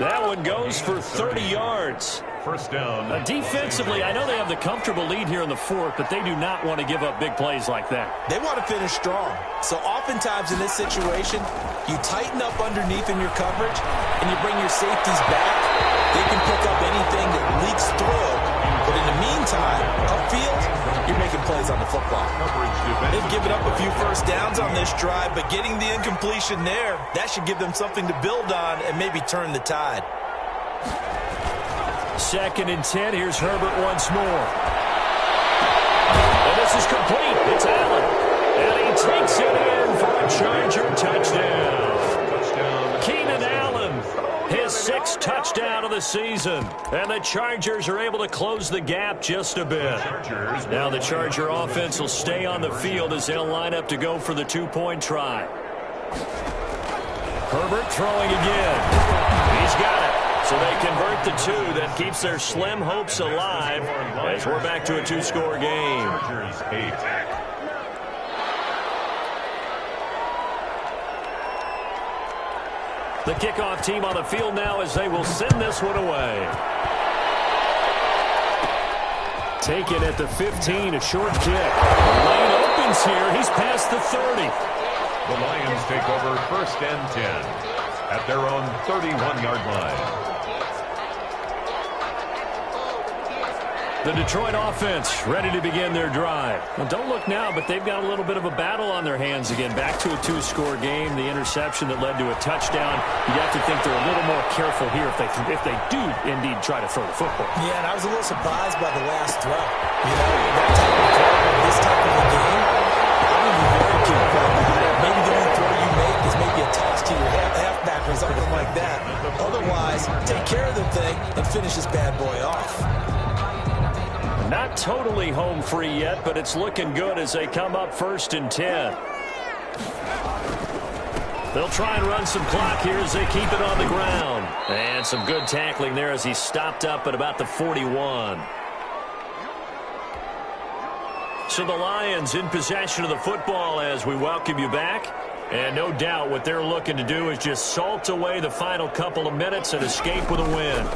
That one goes for 30 yards. First down. Defensively, I know they have the comfortable lead here in the fourth, but they do not want to give up big plays like that. They want to finish strong. So oftentimes in this situation, you tighten up underneath in your coverage, and you bring your safeties back. They can pick up anything that leaks through. But in the meantime, upfield, you're making plays on the football. They've given up a few first downs on this drive, but getting the incompletion there, that should give them something to build on and maybe turn the tide. 2nd and 10. Here's Herbert once more. And this is complete. It's Allen. And he takes it in for a Charger touchdown. Keenan Allen, his 6th touchdown of the season. And the Chargers are able to close the gap just a bit. Now the Charger offense will stay on the field as they'll line up to go for the 2-point try. Herbert throwing again. He's got it. So they convert the 2. That keeps their slim hopes alive as we're back to a 2-score game. The kickoff team on the field now as they will send this one away. Taken at the 15, a short kick. Lane opens here. He's past the 30. The Lions take over 1st and 10 at their own 31-yard line. The Detroit offense ready to begin their drive. Well, don't look now, but they've got a little bit of a battle on their hands again. Back to a 2-score game. The interception that led to a touchdown. You have to think they're a little more careful here if they do indeed try to throw the football. Yeah, and I was a little surprised by the last throw. You know, that type of throw in this type of a game, I would be very careful about it. Maybe the only throw you make is maybe a toss to your halfback or something like that. Otherwise, take care of the thing and finish this bad boy off. Not totally home free yet, but it's looking good as they come up 1st and 10. They'll try and run some clock here as they keep it on the ground. And some good tackling there as he stopped up at about the 41. So the Lions in possession of the football as we welcome you back. And no doubt what they're looking to do is just salt away the final couple of minutes and escape with a win.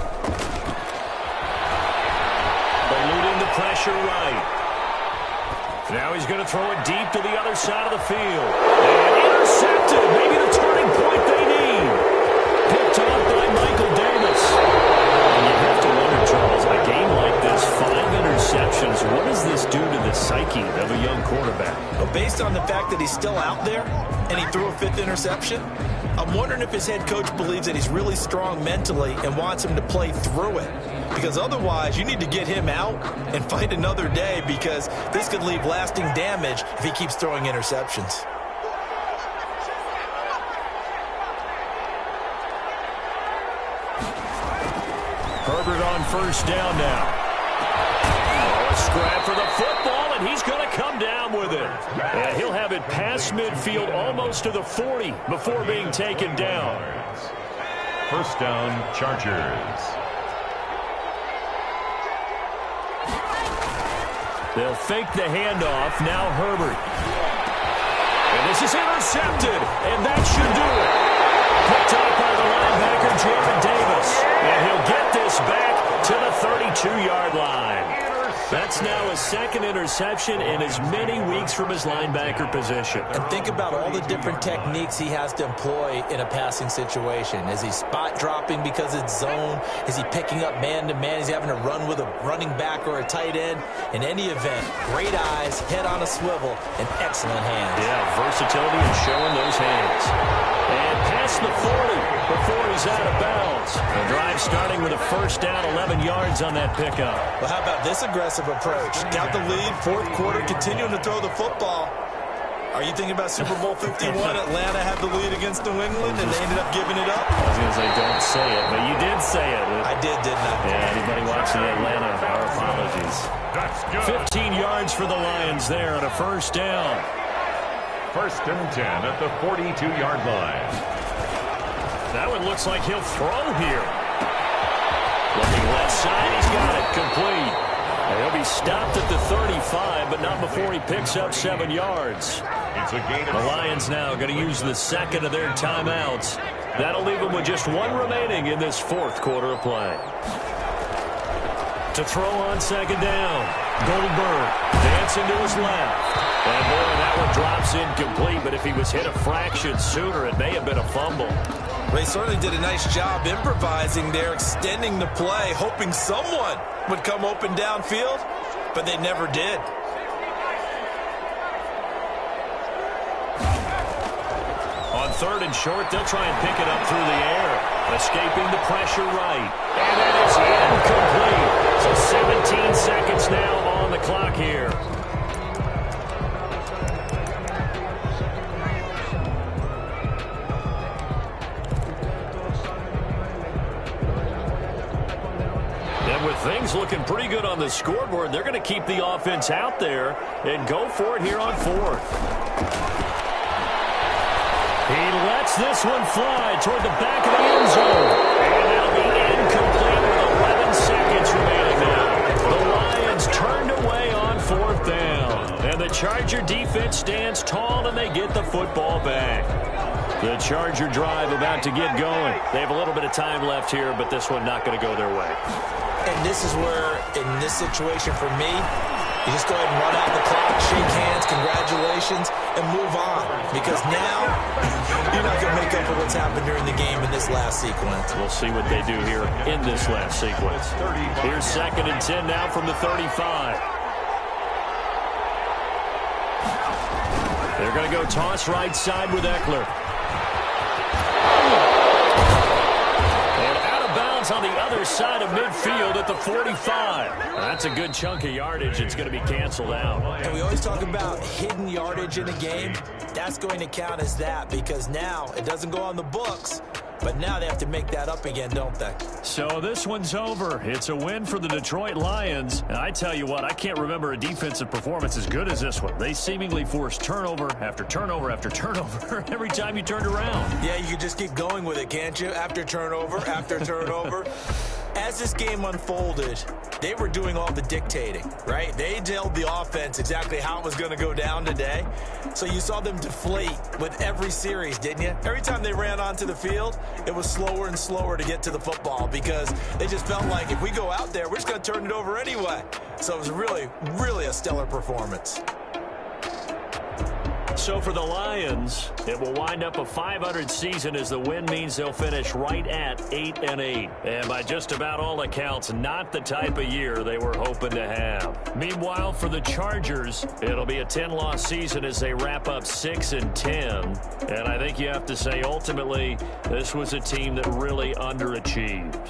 Eluding the pressure right. Now he's going to throw it deep to the other side of the field. And intercepted. Maybe the turning point they need. Picked off by Michael Davis. And you have to wonder, Charles, a game like this, 5 interceptions, what does this do to the psyche of a young quarterback? Well, based on the fact that he's still out there and he threw a 5th interception, I'm wondering if his head coach believes that he's really strong mentally and wants him to play through it. Because otherwise, you need to get him out and fight another day because this could leave lasting damage if he keeps throwing interceptions. Herbert on 1st down now. Oh, a scrap for the football, and he's going to come down with it. And he'll have it past midfield almost to the 40 before being taken down. 1st down, Chargers. They'll fake the handoff. Now Herbert. And this is intercepted, and that should do it. Picked up by the linebacker, Jared Davis. And he'll get this back to the 32-yard line. That's now his 2nd interception in as many weeks from his linebacker position. And think about all the different techniques he has to employ in a passing situation. Is he spot dropping because it's zone? Is he picking up man-to-man? Is he having to run with a running back or a tight end? In any event, great eyes, head on a swivel, and excellent hands. Yeah, versatility and showing those hands. And past the 40 before he's out of bounds. The drive starting with a 1st down, 11 yards on that pickup. Well, how about this aggressive approach? Got the lead, 4th quarter, continuing to throw the football. Are you thinking about Super Bowl 51? Atlanta had the lead against New England, and they ended up giving it up? I was going to say, don't say it, but you did say it. I did, didn't I? Yeah, anybody watching Atlanta, our apologies. 15 yards for the Lions there on a 1st down. 1st and 10 at the 42-yard line. That one looks like he'll throw here. Looking left side, he's got it complete. He'll be stopped at the 35, but not before he picks up 7 yards. It's a gain of The Lions now going to use the second of their timeouts. That'll leave them with just one remaining in this fourth quarter of play. To throw on second down, Goldberg dancing to his left. And boy, that one drops incomplete, but if he was hit a fraction sooner, it may have been a fumble. Well, he certainly did a nice job improvising there, extending the play, hoping someone would come open downfield, but they never did. On third and short, they'll try and pick it up through the air, escaping the pressure right. And that is incomplete. So 17 seconds now on the clock here. And with things looking pretty good on the scoreboard, they're going to keep the offense out there and go for it here on fourth. He lets this one fly toward the back of the end zone. And that'll be incomplete with 11 seconds remaining now. The Lions turned away on fourth down. And the Charger defense stands tall and they get the football back. The Charger drive about to get going. They have a little bit of time left here, but this one not going to go their way. And this is where, in this situation for me, you just go ahead and run out the clock, shake hands, congratulations, and move on. Because now, you're not going to make up for what's happened during the game in this last sequence. We'll see what they do here in this last sequence. Here's second and 10 now from the 35. They're going to go toss right side with Eckler. On the other side of midfield at the 45. That's a good chunk of yardage. It's going to be canceled out. And we always talk about hidden yardage in a game. That's going to count as that because now it doesn't go on the books, but now they have to make that up again, don't they? So this one's over. It's a win for the Detroit Lions. And I tell you what, I can't remember a defensive performance as good as this one. They seemingly forced turnover after turnover after turnover every time you turned around. Yeah, you can just keep going with it, can't you? After turnover, after turnover. As this game unfolded, they were doing all the dictating, right? They told the offense exactly how it was going to go down today. So you saw them deflate with every series, didn't you? Every time they ran onto the field, it was slower and slower to get to the football because they just felt like if we go out there, we're just going to turn it over anyway. So it was really, really a stellar performance. So for the Lions, it will wind up a .500 season as the win means they'll finish right at 8-8. And by just about all accounts, not the type of year they were hoping to have. Meanwhile, for the Chargers, it'll be a 10-loss season as they wrap up 6-10. And I think you have to say, ultimately, this was a team that really underachieved.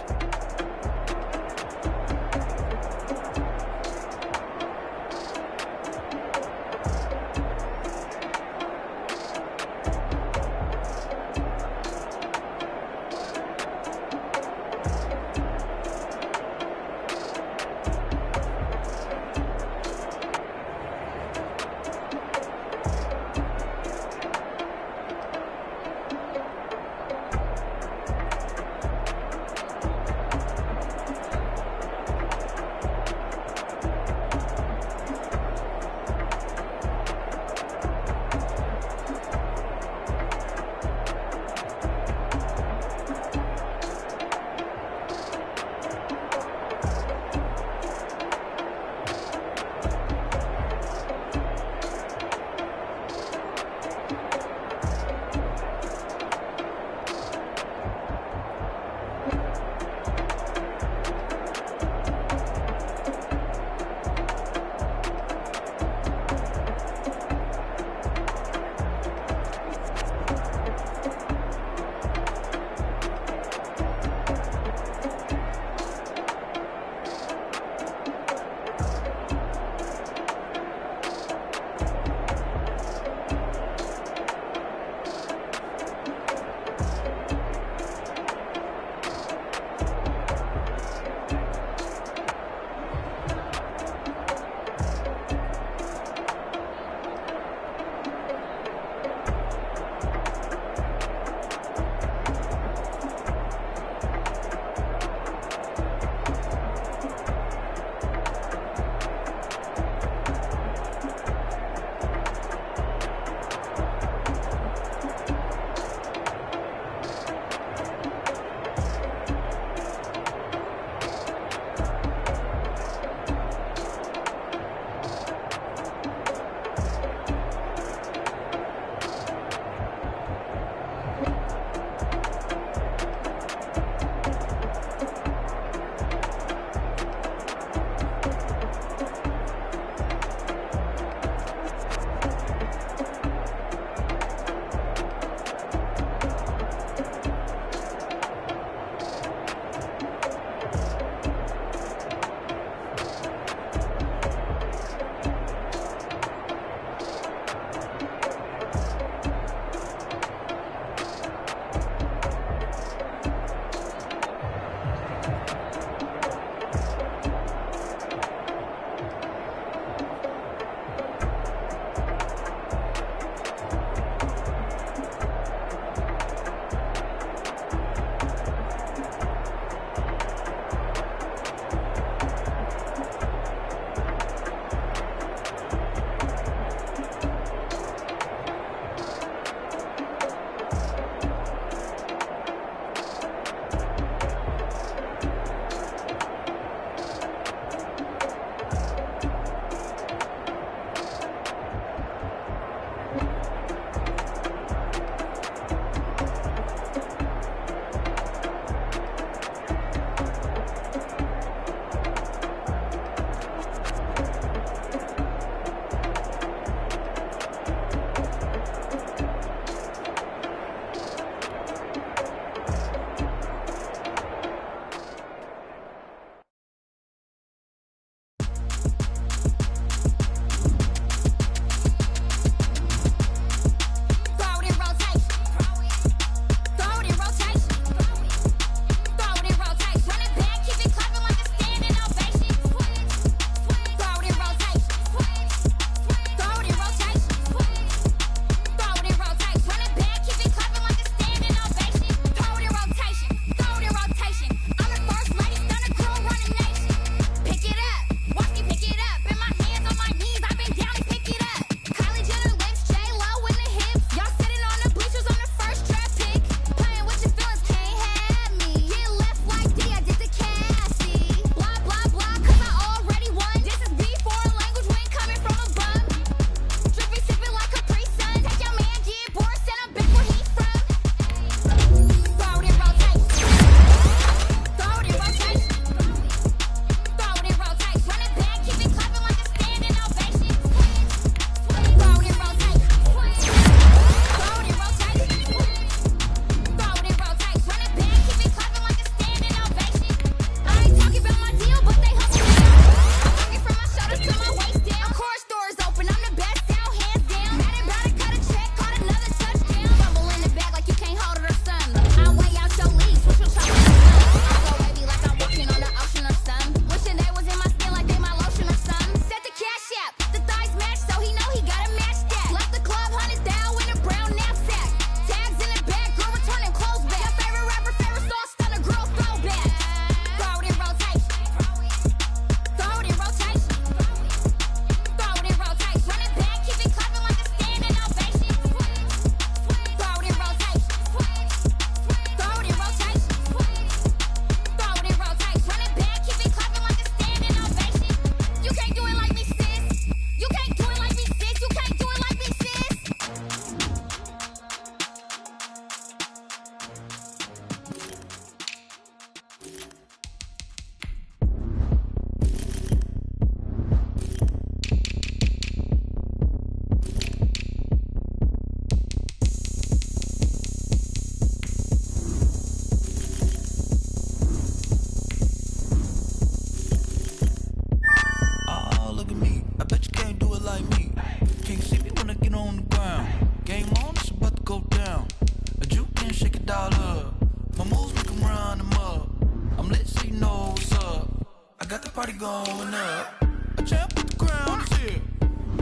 party going up. A champ with the crown is here.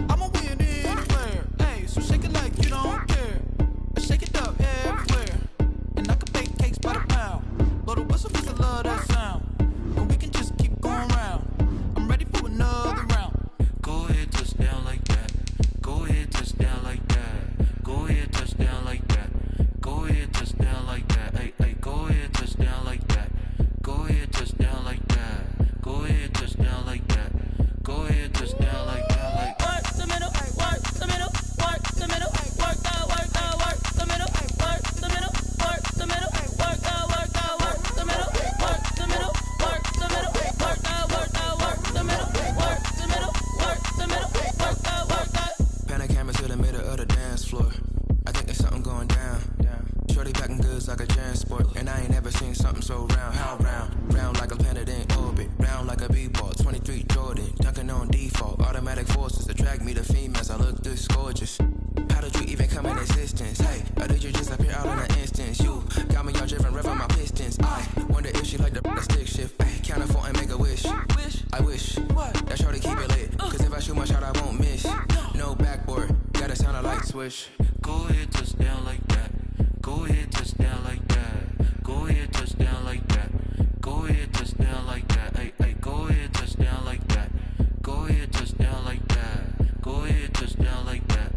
I'ma win anywhere. Hey, so shake it like you don't care. I shake it up everywhere. And I can bake cakes by the pound. Blow the whistle 'cause I love that sound. And we can just keep going round. I'm ready for another round. Go ahead, touch down like that. Go ahead, touch down like that. Go ahead, touch down like that. Go ahead, touch down like that. Hey, hey, go ahead, touch down like that. Go ahead, touch down like that. Go ahead, touch down like that. Go ahead, touch down like that. Like work the middle, work the middle, work the middle, work the middle, work the middle, work the middle, work the middle, work the middle, work the middle, work the middle, work the middle, work the middle, work the. Pan a camera to the middle of the dance floor. I think there's something going down. Shorty backing goods like a transport, and I ain't never seen something so round. How round? Round like a planet in orbit, round like a b-ball. 23 Jordan, dunking on default. Automatic forces attract me to females. I look this gorgeous. How did you even come in existence? Hey, or did you just appear out in an instance? You got me all driven, revving my pistons. I wonder if she like the stick shift. Ay, count a 4 and make a wish. I wish that shorty keep it lit. 'Cause if I shoot my shot, I won't miss. No backboard, gotta sound a light switch. go ahead, touch down like that. Go ahead, touch down like that. Go ahead, touch down like that. Go ahead, touch down like that. Hey, hey, go ahead, touch down like that. Go ahead, touch down like that. Go ahead, touch down like that.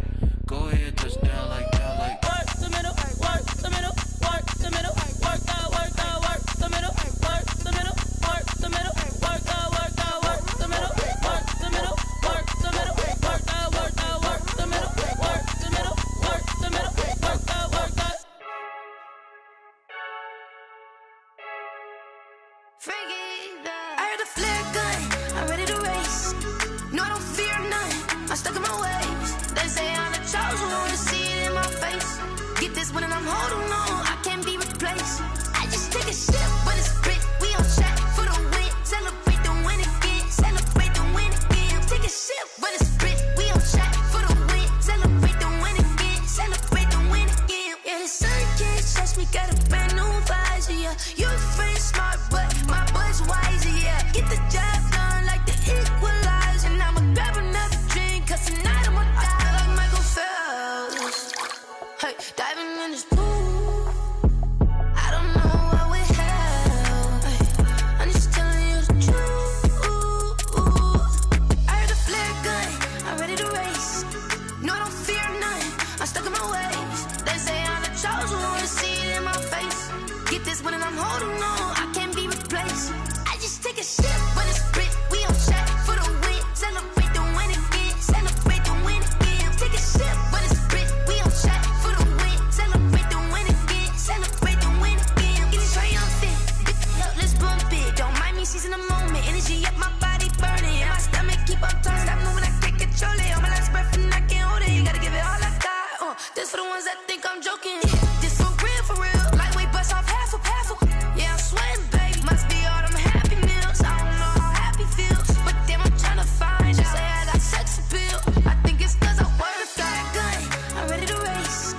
Go ahead, touch down like that. Like work the middle, work the middle, work the middle, work the middle, work the middle, work the middle, work the middle, work the middle, work the middle, work the middle, work the middle, work the middle, work the middle, work the middle, work the. I heard a flare gun, I'm ready to race. No, I don't fear none, I'm stuck in my ways. They say I'm the chosen one, to see it in my face. Get this one and I'm holding on, I can't be replaced. I just take a sip when it's split, we on track for the win. Celebrate the win again, celebrate the win again. Take a sip when it's split, we on track for the win. Celebrate the win again, celebrate the win again. Yeah, the sun can't touch me, got a brand new visor, yeah. You're a friend smart, but my boy's wiser, yeah. Get the job done like the equalizer. And I'ma grab another drink, 'cause tonight I'ma die like Michael Phelps. Hey, diving in this pool, I don't know what we have. Hey, I'm just telling you the truth. I heard a flare gun, I'm ready to race. No, I don't fear none, I'm stuck in my ways. They say I'm the chosen one, to see it in my face. Get this one and I'm holding on, I can't be replaced. I just take a sip when it's split, we on track for the win. Celebrate the win again, celebrate the win again. Take a sip when it's split, we on track for the win. Celebrate the win again, celebrate the win again. Get it triumphant, look, let's bump it. Don't mind me seizing the moment, energy up my body burning. And my stomach keep on turning, stop moving, I can't control it. On my last breath and I can't hold it, you gotta give it all I got. This for the ones that think I'm joking. This for real, lightweight bust off half a. Yeah, I'm sweating, baby. Must be all them happy meals. I don't know how happy feels, but damn, I'm trying to find out. Say I got sex appeal. I think it's 'cause I wear a flat gun. I'm ready to race.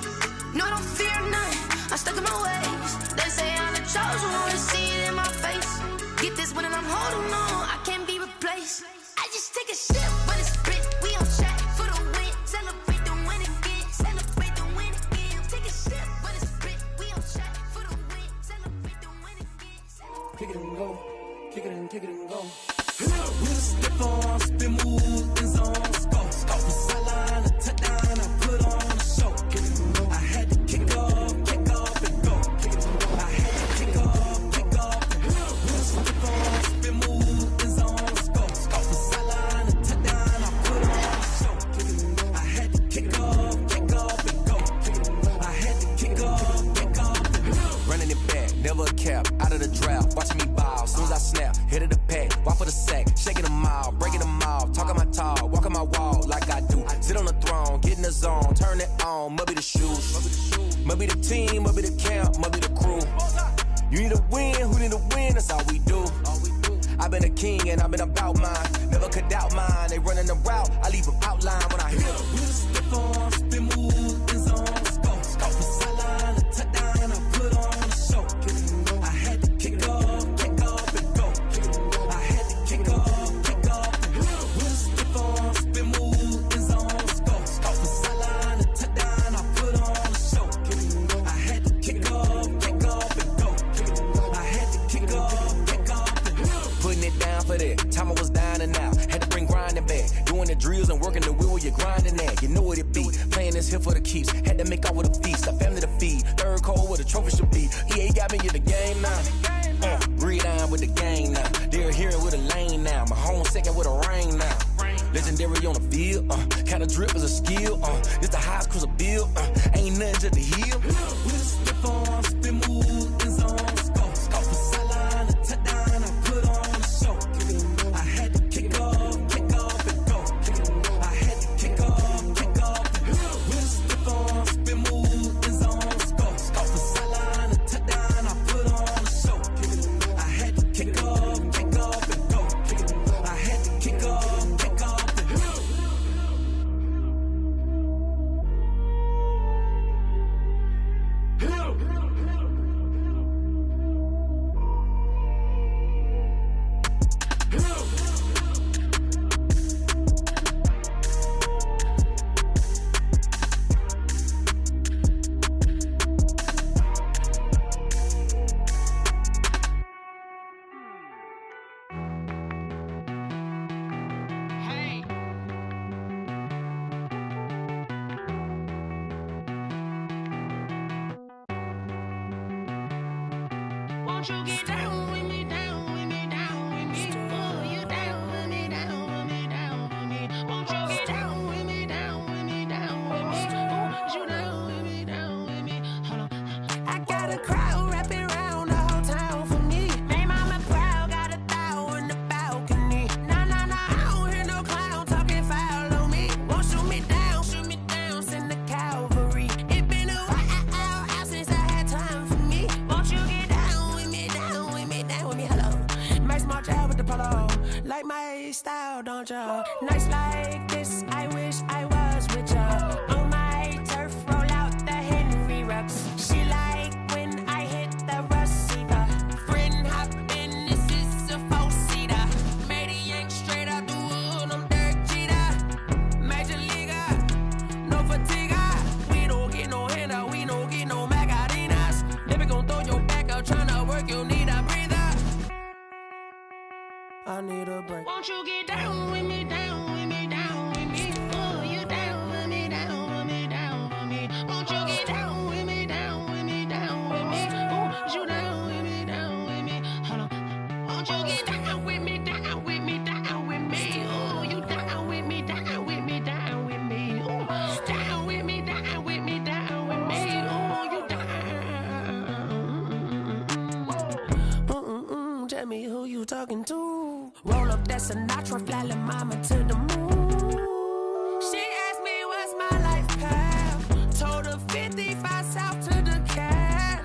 No, I don't fear none, I'm stuck in my ways. They say I'm the chosen one, to see it in my face. Get this one and I'm holding on, I can't be replaced. I just take a sip when it's split, we on track for the win. Celebrate the win again, celebrate the win again. Take a sip when it's split, we on track for the win. Celebrate the win again. Kick it and go, kick it and go. We'll step on, spin, move, and zone, scope. From sideline to touchdown, I put on a show. I had to kick off and go. I had to kick off and go. We'll step on, spin, move, and zone, scope. From sideline to touchdown, I put on a show. I had to kick off and go. I had to kick off and go. Running it back, never a cap, out of the drought, watching me ball. Soon as I snap, hit of the pack, walk for the sack, shaking them all, breaking them off, talking my talk, walking my wall like I do. Sit on the throne, get in the zone, turn it on, must be the shoes, must be the team, must be the camp, must be the crew. You need a win, who need a win, that's all we do. I've been a king and I've been about mine, never could doubt mine. They running the route, I leave them outline when I hit them. We'll step on, spin, move, and zone, scope. From sideline to touchdown, I put on a show. I had to kick off and go. I had to kick off. it's here for the keeps. Had to make off with a feast, a family to feed. Third cold where the trophy should be. EA got me in the game now. Gridiron with the gang now. They're here with a lane now. My home second with a ring now. Legendary on the field, kinda drip is a skill, it's the highest cruiser bill, ain't nothing just the hill. With a stiff arm, spin move, in zone, scope from sideline to touchdown, I put on a show. I had to kick off and go. I had to kick off and go. With a stiff arm, spin move, in zone, scope from sideline to touchdown, I put on a show. I had to kick off and go. I had to kick off. Won't you get down with me, down with me, down with me? Oh, you down with me, down with me, down with me. Won't you get down with me, down with me, down with me? Oh, you down with me, down with me? Hold on. I got a crowd wrapping around the whole town for me. Made mama proud, got a thou in the balcony. Nah, I don't hear no clown talking foul on me. Won't shoot me down, send the cavalry. It been a while since I had time for me. Won't you get down with me, down with me, down with me? Hello. Max March out with the polo. Like my style, don't ya? Nights like this, I wish I was with ya. On my turf, roll out the Henry Rux. She like when I hit the receiver. Friend hop in, this is a four-seater. Made a yank straight out the wood, I'm Derek Jeter. Major leaguer, no fatigue. We don't get no handout, we don't get no Macarinas. Never gon' throw your back out, tryna work, you need a breather. I need a break. Won't you get down with me, down with me, down with me? Oh, you down with me, down with me, down with me? Won't you get down with me, down with me, down with me? Oh, you down with me, down with me? Hold on. Won't you get down with me, down with me, down with me? Oh, you down with me, down with me, down with me? Oh, down with me, down with me, down with me? Oh, you down. Tell me who you talking to. Roll up that Sinatra, fly la mama to the moon. She asked me what's my life path. Told her 55 south to the cat.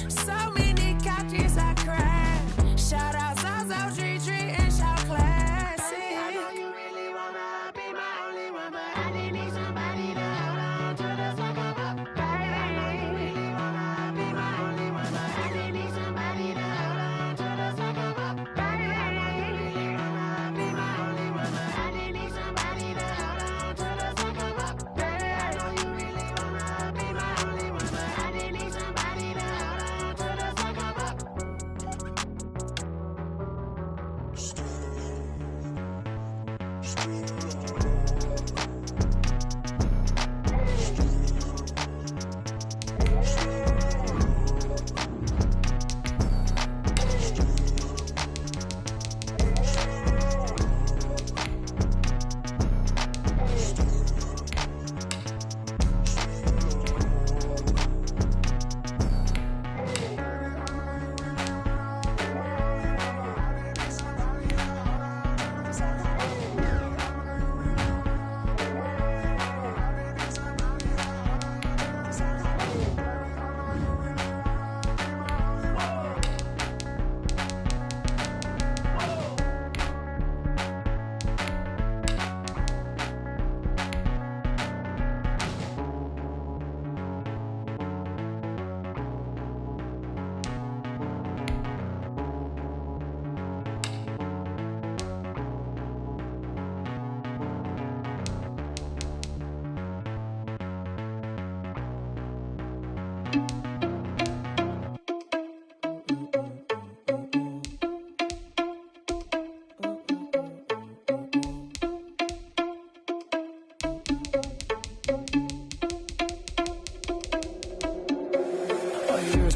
So many couches I cried. Shout out South Tree and shout classic. I know you really wanna be my only one, but I didn't need somebody to hold on to the second up. Baby, I know you really wanna be my only one, but I didn't need somebody to hold on to the second up. Baby, I know you really wanna be my only one, but I didn't need somebody to hold on to the second up. Baby, I know you really wanna be my only one, but I didn't need somebody to hold on to the second up.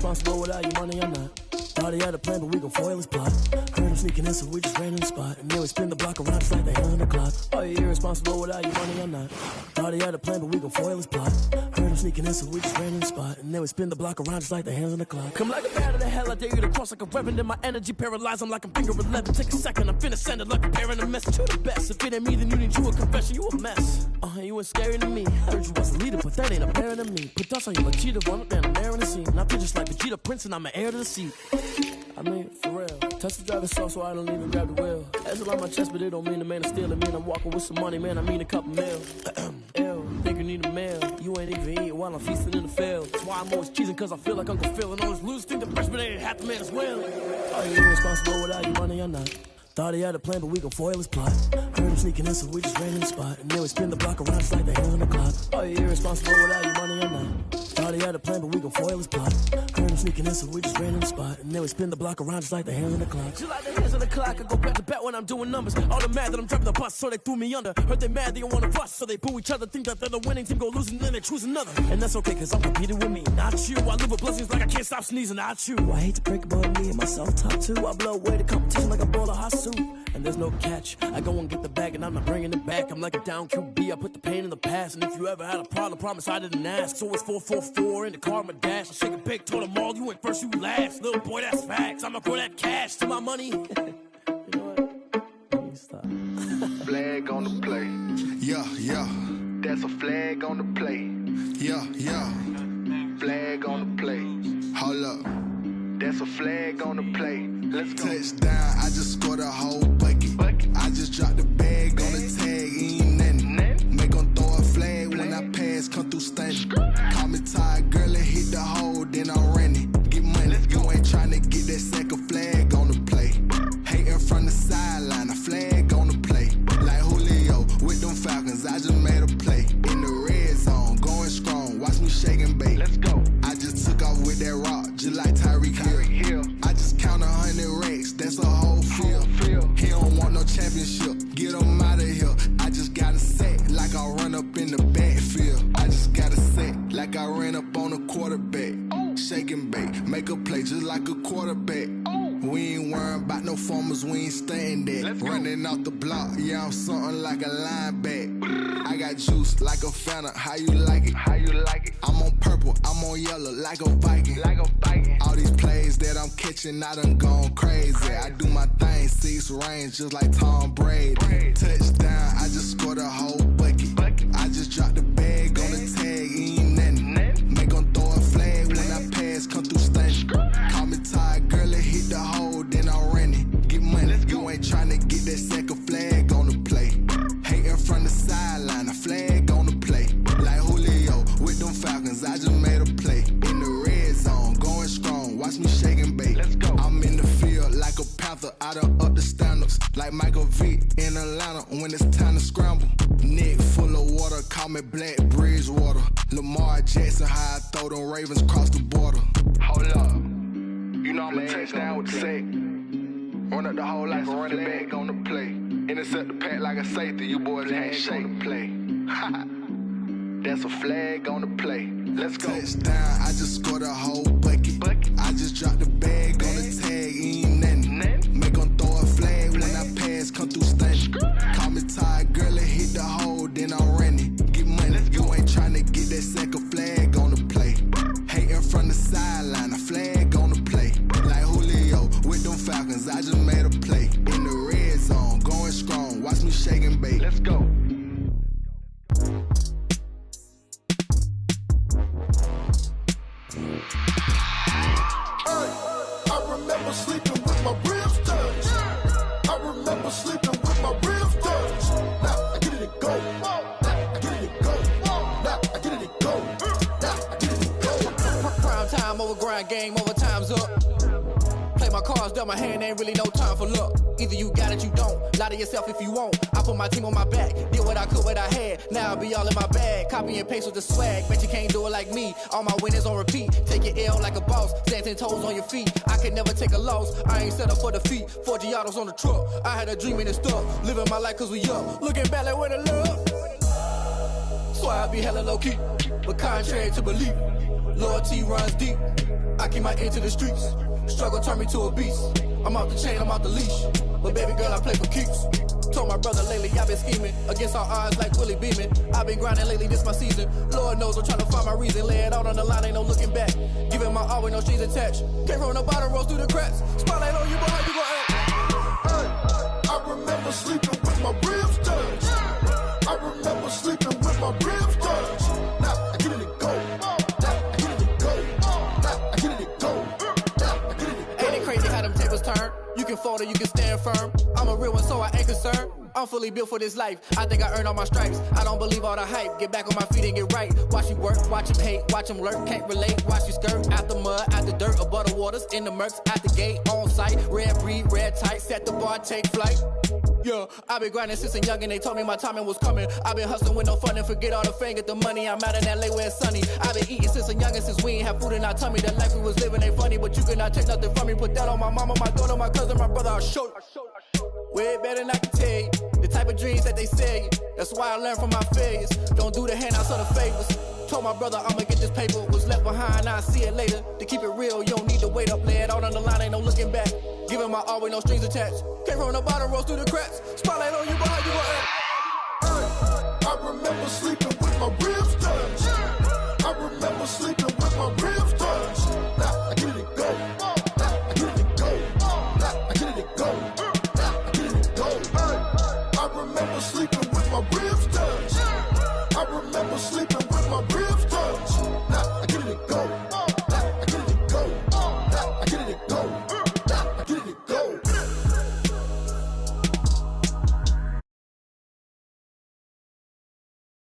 irresponsible without your money or not. Thought he had a plan, but we gon' foil his plot. Heard him sneaking in, so we just ran in the spot. And then we spin the block around just like the hell in the clock. Are you irresponsible without your money or not? Thought he had a plan, but we gon' foil his plot. Heard him sneaking in, so we just ran in the spot. And then we spin the block around just like the hands on the clock. Come like a bat of the hell, I dare you to cross like a reverend. And my energy paralyzed, I'm like I'm finger 11. Take a second, I'm finna send it like a parent a message. You the best, if it ain't me, then you need you a confession. You a mess, you ain't scary to me. Heard you was a leader, but that ain't apparent to me. Put dust on you like cheetah, run up down the air in the scene. And I feel just like Vegeta Prince, and I'm an heir to the seat. I mean, for real. Touch the driver's soft so I don't even grab the wheel. That's on my chest, but it don't mean the man is stealing. Man, I'm walking with some money, man, I mean a couple mil. Ew, think you need a meal. You ain't even eating while I'm feasting in the field. That's why I'm always cheesing, cause I feel like Uncle Phil. And all those losers think the freshman ain't half the man as well. Are you irresponsible without your money or not? Thought he had a plan, but we gon' foil his plot. Heard him sneaking in, so we just ran in the spot. And then we spin the block around just like the hands on the clock. Are you irresponsible without your money or not? Thought he had a plan, but we gon' foil his plot. Heard him sneaking in, so we just ran in the spot. And then we spin the block around just like the hands on the clock. Just like the hands on the clock, I go back to back when I'm doing numbers. All the mad that I'm driving the bus, so they threw me under. Heard they mad, they don't wanna fuss, so they boo each other. Think that they're the winning team, go losing, then they choose another. And that's okay, cause I'm competing with me, not you. I live with blessings like I can't stop sneezing, not you. I hate to break about me and myself top two. I blow away the competition like a bowl of hot soup. And there's no catch, I go and get the bag and I'm not bringing it back. I'm like a down QB, I put the pain in the past. And if you ever had a problem, promise I didn't ask. So it's 444 in the car, my dash. I shake a big, told them all, you ain't first, you last. Little boy, that's facts, I'ma throw that cash to my money. You know what? Let me stop. Flag on the play. Yeah, yeah. That's a flag on the play. Yeah, yeah. Flag on the play. Hold up. That's a flag on the play. Let's go. Touchdown, I just scored a whole bucket. I just dropped the bag on the tag, ain't nothing. Make 'em throw a flag when I pass, come through stunning. Call me tired, girl, and hit the hole, then I'm running. Get money, you ain't tryna get that second flag on the play. Hating from the sideline, a flag on the play. Like Julio with them Falcons, I just made a play. In the red zone, going strong, watch me shake and bake. Let's go. I just took off with that rock, just like Tyreek Hill. I just count 100 racks, that's a whole field. He don't want no championship, get him out of here. I just got a set, like I run up in the backfield. I just got a set, like I ran up on a quarterback. Shake and bake, make a play just like a quarterback. We ain't worrying about no formers, we ain't staying there. Running off the block, yeah, I'm something like a linebacker. I got juice like a Fanta, how you like it? How you like it? I'm on purple, I'm on yellow, like a Viking. Like a Viking. All these plays that I'm catching, I done gone crazy. I do my thing, 6 range, just like Tom Brady. Touchdown, I just scored a whole bucket. I just dropped the bag on the tag, ain't nothing. Make 'em throw a flag when I pass, come through stunning. Call me tired, girl, and hit the hole, then I'm running. Get money, you ain't tryna get that second flag on the play. Hating from the sideline, a flag on the play. Like Julio with them Falcons, I just made a play. In the red zone, going strong, watch me shake and bake. Let's go. I'm in the field like a panther, I done up the standards. Like Michael Vick in Atlanta when it's time to scramble. Neck full of water, call me Black Bridgewater. Lamar Jackson, how I throw them Ravens across the border. Hold up. You know I'm a touchdown with the sack. Run up the whole like a running back on the play. Intercept the pack like a safety. You boys can't shake the play. That's a flag on the play. Let's go. Touchdown, I just scored a whole bucket. I just dropped the bag on the tag, ain't nothing. Make 'em throw a flag when I pass, come through stunning. Call me tired, girl, and hit the hole, then I'm running. Get money, you ain't tryna get that second flag on the play. Hating from the sideline, a flag on the play. Like Julio with them Falcons, I just made a play. In the red zone, going strong, watch me shake and bake. Let's go. I remember sleeping with my ribs touched. I remember sleeping with my ribs touched. Now I get it and go. Now I get it and go. Now I get it and go. Now I get it and go. Prime time over grind game, over time's up. Play my cards, dealt my hand, ain't really no time for luck. Either you got it, you don't. Lie to yourself if you won't. I put my team on my back, did what I could, what I had. Now I'll be all in my bag. Copy and paste with the swag. Bet you can't do it like me. All my winners on repeat. Take your L like a boss. Stand 10 toes on your feet. I can never take a loss. I ain't set up for defeat. 4 Giottos on the truck. I had a dream and it stuck. Living my life cause we up. Looking back like where the love. Swear I be hella low-key, but contrary to belief, loyalty runs deep. I keep my ear to the streets. Struggle turned me to a beast. I'm off the chain, I'm off the leash. But baby girl, I play for keeps. Told my brother lately, I've been scheming against all odds like Willie Beeman. I've been grinding lately, this my season. Lord knows I'm trying to find my reason. Lay it out on the line, ain't no looking back. Giving my all with no strings attached. Came from the bottom, rose through the cracks. Spotlight on you, boy, how you gon' act? I remember sleeping with my ribs touched. I remember sleeping with my ribs touched. Now I get it and go. Now I get it and go. Now I get it and go. Now I get it and go. Ain't it crazy how them tables turn? You can fold or you can stand firm. I'm a real one, so I ain't concerned. I'm fully built for this life. I think I earned all my stripes. I don't believe all the hype. Get back on my feet and get right. Watch you work, watch him hate, watch him lurk. Can't relate, watch you skirt. Out the mud, out the dirt, above the waters, in the murks, out the gate, on site. Red breed, red tight, set the bar, take flight. Yeah, I been grinding since a youngin', they told me my timing was coming. I been hustling with no fun and forget all the fame, get the money. I'm out in LA where it's sunny. I been eating since a youngin', since we ain't have food in our tummy. The life we was living ain't funny, but you cannot take nothing from me. Put that on my mama, my daughter, my cousin, my brother, I'll show you. Way better than I can tell you. The type of dreams that they sell you. That's why I learned from my failures. Don't do the handouts or the favors. Told my brother I'ma get this paper. Was left behind, I'll see it later. To keep it real, you don't need to wait up. Lay it out on the line, ain't no looking back. Giving my all with no strings attached. Came from the bottom, rose through the cracks. Spotlight on you, boy, how you gon' act? I remember sleeping with my ribs touched.